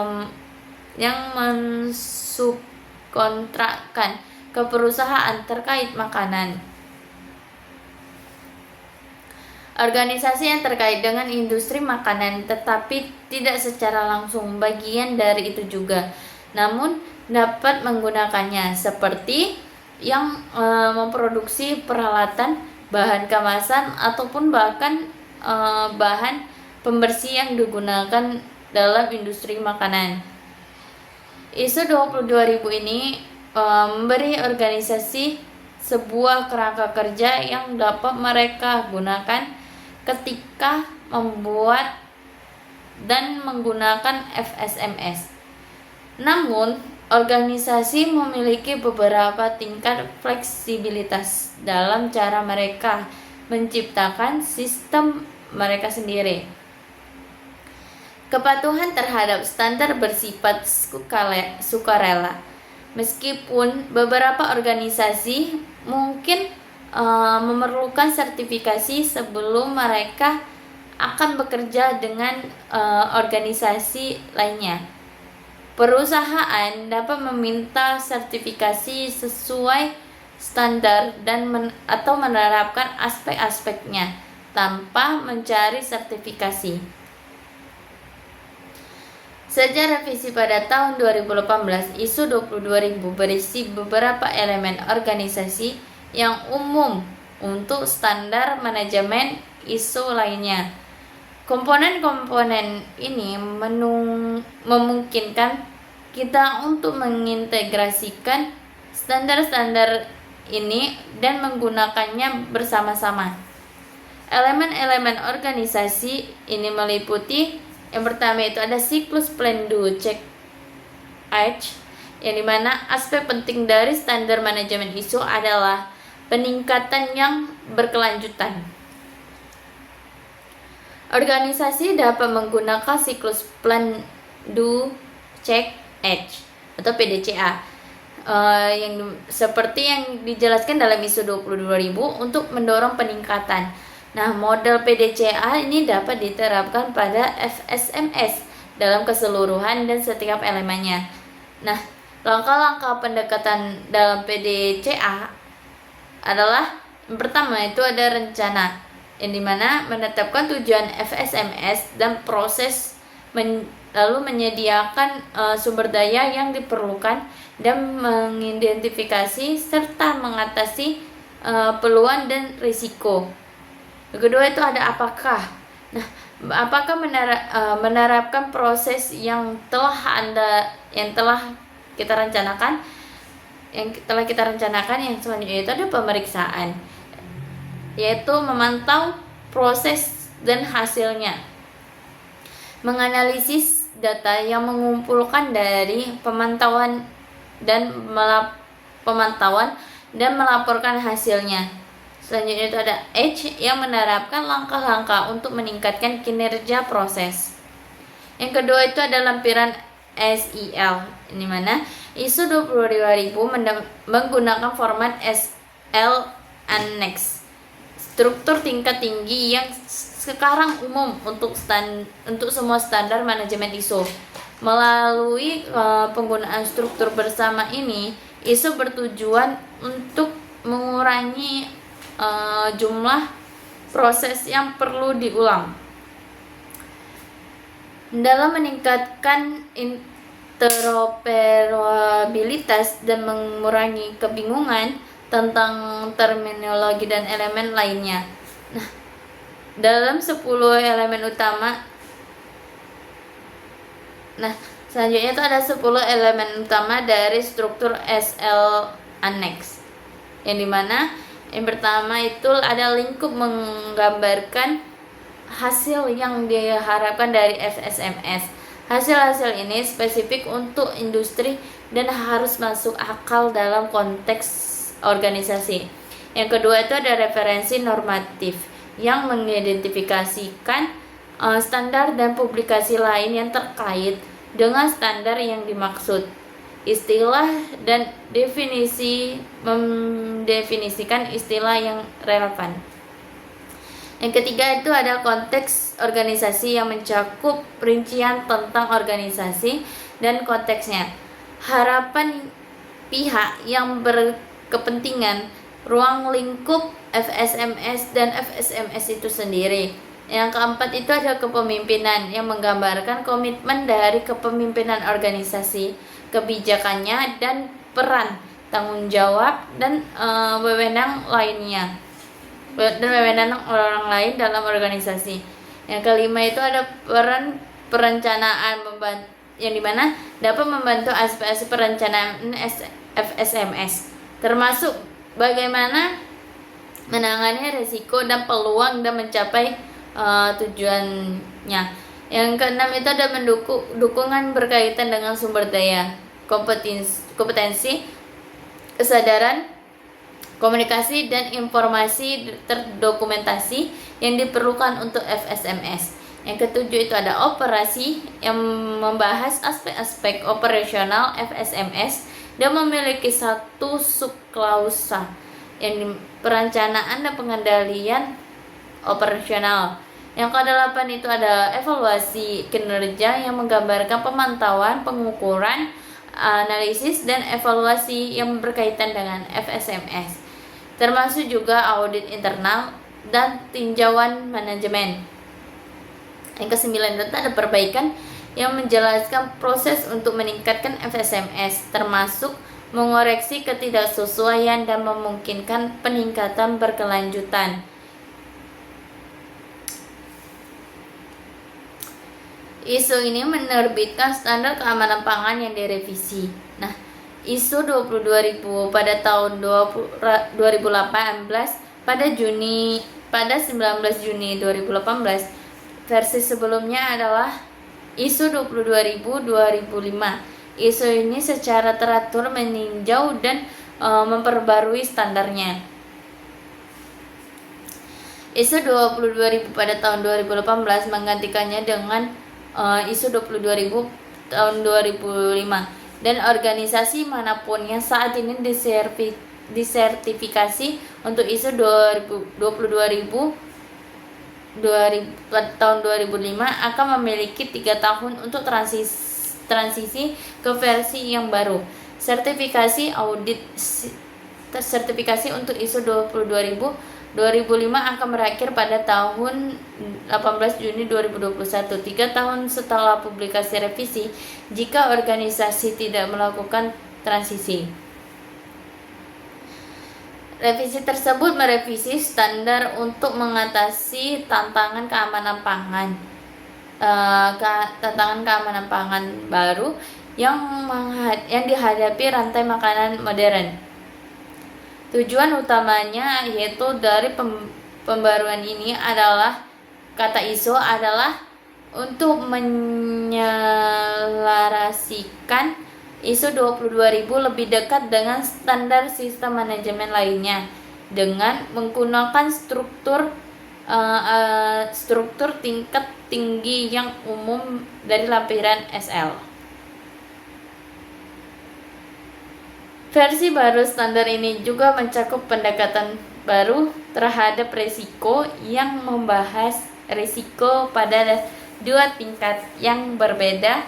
mensubkontrakkan ke perusahaan terkait makanan. Organisasi yang terkait dengan industri makanan tetapi tidak secara langsung bagian dari itu juga, namun dapat menggunakannya, seperti yang memproduksi peralatan, bahan kemasan, ataupun bahkan bahan pembersih yang digunakan dalam industri makanan. ISO 22000 ini memberi organisasi sebuah kerangka kerja yang dapat mereka gunakan ketika membuat dan menggunakan FSMS. Namun, organisasi memiliki beberapa tingkat fleksibilitas dalam cara mereka menciptakan sistem mereka sendiri. Kepatuhan terhadap standar bersifat sukarela. Meskipun beberapa organisasi mungkin memerlukan sertifikasi sebelum mereka akan bekerja dengan organisasi lainnya. Perusahaan dapat meminta sertifikasi sesuai standar dan atau menerapkan aspek-aspeknya tanpa mencari sertifikasi. Sejak revisi pada tahun 2018, ISO 22000 berisi beberapa elemen organisasi yang umum untuk standar manajemen ISO lainnya. Komponen-komponen ini memungkinkan kita untuk mengintegrasikan standar-standar ini dan menggunakannya bersama-sama. Elemen-elemen organisasi ini meliputi, yang pertama itu ada siklus plan do check age, yang dimana aspek penting dari standar manajemen ISO adalah peningkatan yang berkelanjutan. Organisasi dapat menggunakan siklus plan do check age atau PDCA yang seperti yang dijelaskan dalam ISO 22000 untuk mendorong peningkatan. Nah, model PDCA ini dapat diterapkan pada FSMS dalam keseluruhan dan setiap elemennya. Nah, langkah-langkah pendekatan dalam PDCA adalah yang pertama itu ada rencana. yang dimana menetapkan tujuan FSMS dan proses lalu menyediakan sumber daya yang diperlukan dan mengidentifikasi serta mengatasi peluang dan risiko. Kedua itu ada apakah. Nah, apakah menerapkan proses yang telah kita rencanakan. Yang selanjutnya itu ada pemeriksaan, yaitu memantau proses dan hasilnya, menganalisis data yang mengumpulkan dari pemantauan dan melaporkan hasilnya. Selanjutnya itu ada H yang menerapkan langkah-langkah untuk meningkatkan kinerja proses. Yang kedua itu ada lampiran SEL, ini mana ISO 22000 menggunakan format SL Annex, struktur tingkat tinggi yang sekarang umum untuk semua standar manajemen ISO. Melalui penggunaan struktur bersama ini, ISO bertujuan untuk mengurangi jumlah proses yang perlu diulang dalam meningkatkan interoperabilitas dan mengurangi kebingungan tentang terminologi dan elemen lainnya. Nah, dalam 10 elemen utama. Selanjutnya itu ada 10 elemen utama dari struktur SL Annex. Yang dimana yang pertama itu ada lingkup menggambarkan hasil yang diharapkan dari FSMS. Hasil-hasil ini spesifik untuk industri dan harus masuk akal dalam konteks organisasi. Yang kedua itu ada referensi normatif yang mengidentifikasikan standar dan publikasi lain yang terkait dengan standar yang dimaksud. Istilah dan mendefinisikan istilah yang relevan. Yang ketiga itu ada konteks organisasi yang mencakup rincian tentang organisasi dan konteksnya, harapan pihak yang berkepentingan, ruang lingkup FSMS dan FSMS itu sendiri. Yang keempat itu ada kepemimpinan yang menggambarkan komitmen dari kepemimpinan organisasi, kebijakannya dan peran, tanggung jawab dan wewenang lainnya dan wewenang orang lain dalam organisasi. Yang kelima itu ada perencanaan yang dimana dapat membantu aspek-aspek perencanaan FSMS, termasuk bagaimana menangani risiko dan peluang dan mencapai tujuannya. Yang keenam itu ada dukungan berkaitan dengan sumber daya, kompetensi, kesadaran, komunikasi dan informasi terdokumentasi yang diperlukan untuk FSMS. Yang ketujuh itu ada operasi yang membahas aspek-aspek operasional FSMS dan memiliki satu subklausa yang perencanaan dan pengendalian operasional. Yang ke-8 itu ada evaluasi kinerja yang menggambarkan pemantauan, pengukuran, analisis dan evaluasi yang berkaitan dengan FSMS, termasuk juga audit internal dan tinjauan manajemen. Yang ke-9 itu ada perbaikan yang menjelaskan proses untuk meningkatkan FSMS, termasuk mengoreksi ketidaksesuaian dan memungkinkan peningkatan berkelanjutan. ISO ini menerbitkan standar keamanan pangan yang direvisi. Nah, ISO 22000 pada tahun 2018 pada 19 Juni 2018. Versi sebelumnya adalah ISO 22000-2005. ISO ini secara teratur meninjau dan memperbarui standarnya. ISO 22000 pada tahun 2018 menggantikannya dengan ISO 22000 tahun 2005, dan organisasi manapun yang saat ini disertifikasi untuk ISO 22000 tahun 2005 akan memiliki 3 tahun untuk transisi ke versi yang baru. Sertifikasi untuk ISO 22000 2005 akan berakhir pada tahun 18 Juni 2021, 3 tahun setelah publikasi revisi, jika organisasi tidak melakukan transisi. Revisi tersebut merevisi standar untuk mengatasi tantangan keamanan pangan, baru yang dihadapi rantai makanan modern. Tujuan utamanya yaitu dari pembaruan ini adalah, kata ISO adalah untuk menyelarasikan ISO 22000 lebih dekat dengan standar sistem manajemen lainnya dengan menggunakan struktur tingkat tinggi yang umum dari lampiran SL. Versi baru standar ini juga mencakup pendekatan baru terhadap risiko yang membahas risiko pada dua tingkat yang berbeda,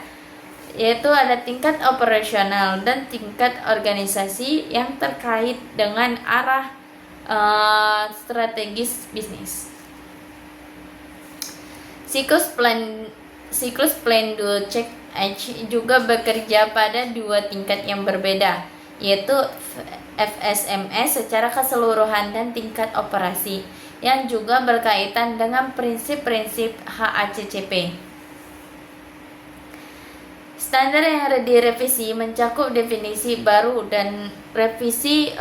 yaitu ada tingkat operasional dan tingkat organisasi yang terkait dengan arah strategis bisnis. Siklus plan do check H juga bekerja pada dua tingkat yang berbeda, yaitu FSMS secara keseluruhan dan tingkat operasi, yang juga berkaitan dengan prinsip-prinsip HACCP. Standar yang direvisi mencakup definisi baru dan revisi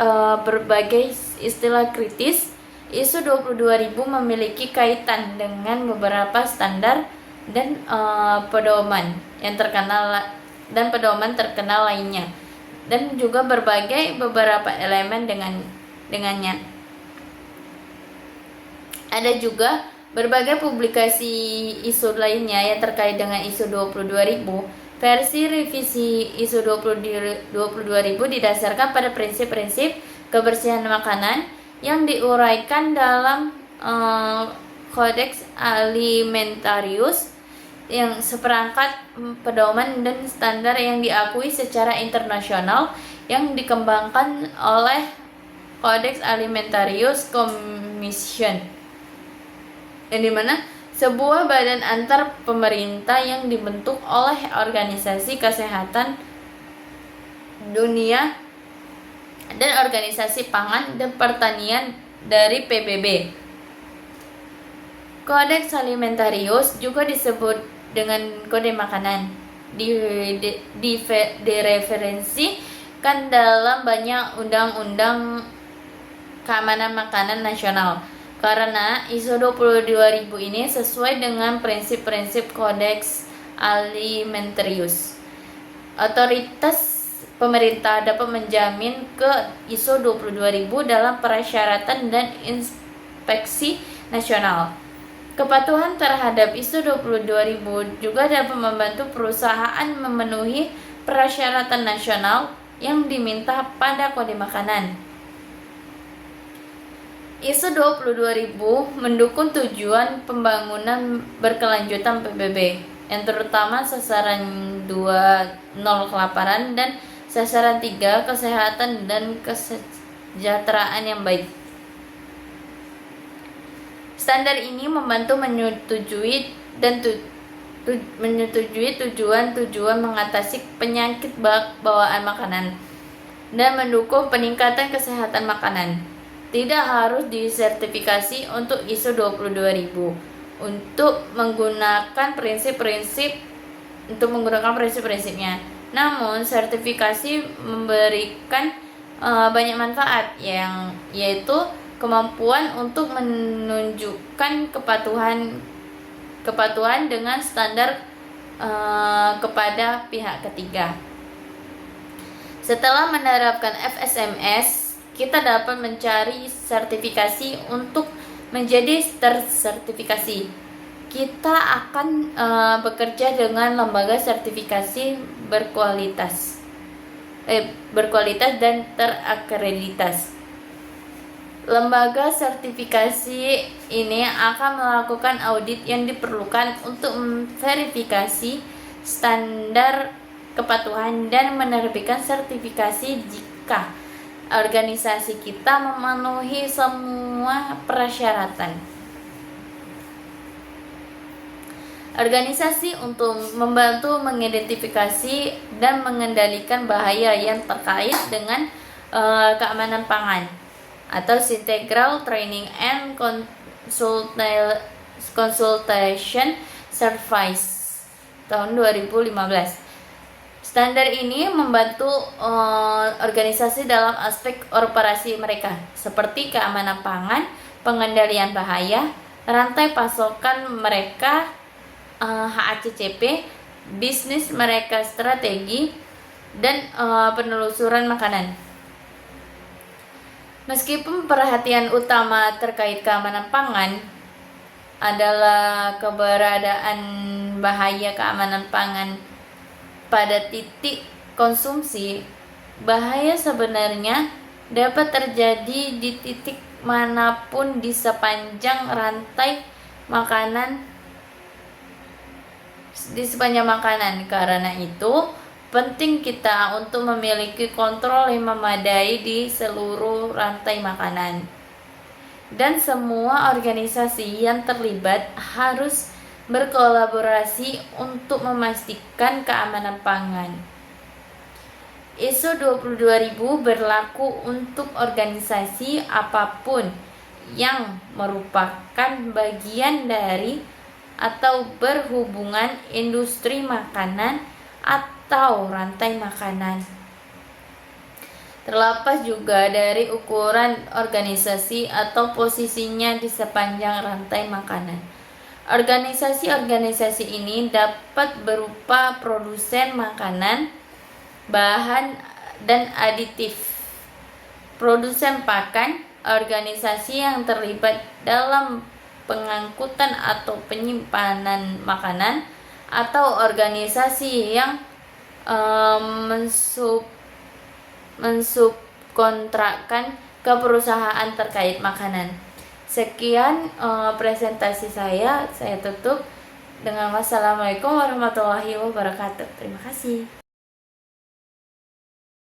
berbagai istilah kritis. ISO 22000 memiliki kaitan dengan beberapa standar dan pedoman terkenal lainnya, dan juga beberapa elemen dengannya. Ada juga berbagai publikasi ISO lainnya yang terkait dengan ISO 22000. Versi revisi ISO 22000 didasarkan pada prinsip-prinsip kebersihan makanan yang diuraikan dalam Codex Alimentarius, yang seperangkat pedoman dan standar yang diakui secara internasional yang dikembangkan oleh Codex Alimentarius Commission, yang dimana sebuah badan antar pemerintah yang dibentuk oleh Organisasi Kesehatan Dunia dan Organisasi Pangan dan Pertanian dari PBB. Codex Alimentarius juga disebut dengan kode makanan, direferensikan dalam banyak undang-undang keamanan makanan nasional, karena ISO 22000 ini sesuai dengan prinsip-prinsip Codex Alimentarius. Otoritas pemerintah dapat menjamin ke ISO 22000 dalam persyaratan dan inspeksi nasional. Kepatuhan terhadap ISO 22000 juga dapat membantu perusahaan memenuhi persyaratan nasional yang diminta pada kode makanan. ISO 22000 mendukung tujuan pembangunan berkelanjutan PBB, yang terutama sasaran 2 0 kelaparan dan sasaran 3 kesehatan dan kesejahteraan yang baik. Standar ini membantu menyetujui tujuan mengatasi penyakit bawaan makanan dan mendukung peningkatan kesehatan makanan. Tidak harus disertifikasi untuk ISO 22000 untuk menggunakan prinsip-prinsipnya. Namun sertifikasi memberikan banyak manfaat, yaitu kemampuan untuk menunjukkan kepatuhan dengan standar kepada pihak ketiga. Setelah menerapkan FSMS, kita dapat mencari sertifikasi untuk menjadi tersertifikasi. Kita akan bekerja dengan lembaga sertifikasi berkualitas dan terakreditasi. Lembaga sertifikasi ini akan melakukan audit yang diperlukan untuk memverifikasi standar kepatuhan dan menerbitkan sertifikasi jika organisasi kita memenuhi semua persyaratan. Organisasi untuk membantu mengidentifikasi dan mengendalikan bahaya yang terkait dengan keamanan pangan, atau Integral Training and Consultation Service tahun 2015. Standar ini membantu organisasi dalam aspek operasi mereka, seperti keamanan pangan, pengendalian bahaya, rantai pasokan mereka, HACCP, bisnis mereka, strategi, dan penelusuran makanan. Meskipun perhatian utama terkait keamanan pangan adalah keberadaan bahaya keamanan pangan pada titik konsumsi, bahaya sebenarnya dapat terjadi di titik manapun di sepanjang rantai makanan. Karena itu penting kita untuk memiliki kontrol yang memadai di seluruh rantai makanan, dan semua organisasi yang terlibat harus berkolaborasi untuk memastikan keamanan pangan. ISO 22000 berlaku untuk organisasi apapun yang merupakan bagian dari atau berhubungan industri makanan atau rantai makanan. Terlepas juga dari ukuran organisasi atau posisinya di sepanjang rantai makanan. Organisasi-organisasi ini dapat berupa produsen makanan, bahan, dan aditif, produsen pakan, organisasi yang terlibat dalam pengangkutan atau penyimpanan makanan, atau organisasi yang mensubkontrakkan ke perusahaan terkait makanan. Sekian presentasi saya tutup dengan wassalamualaikum warahmatullahi wabarakatuh. Terima kasih.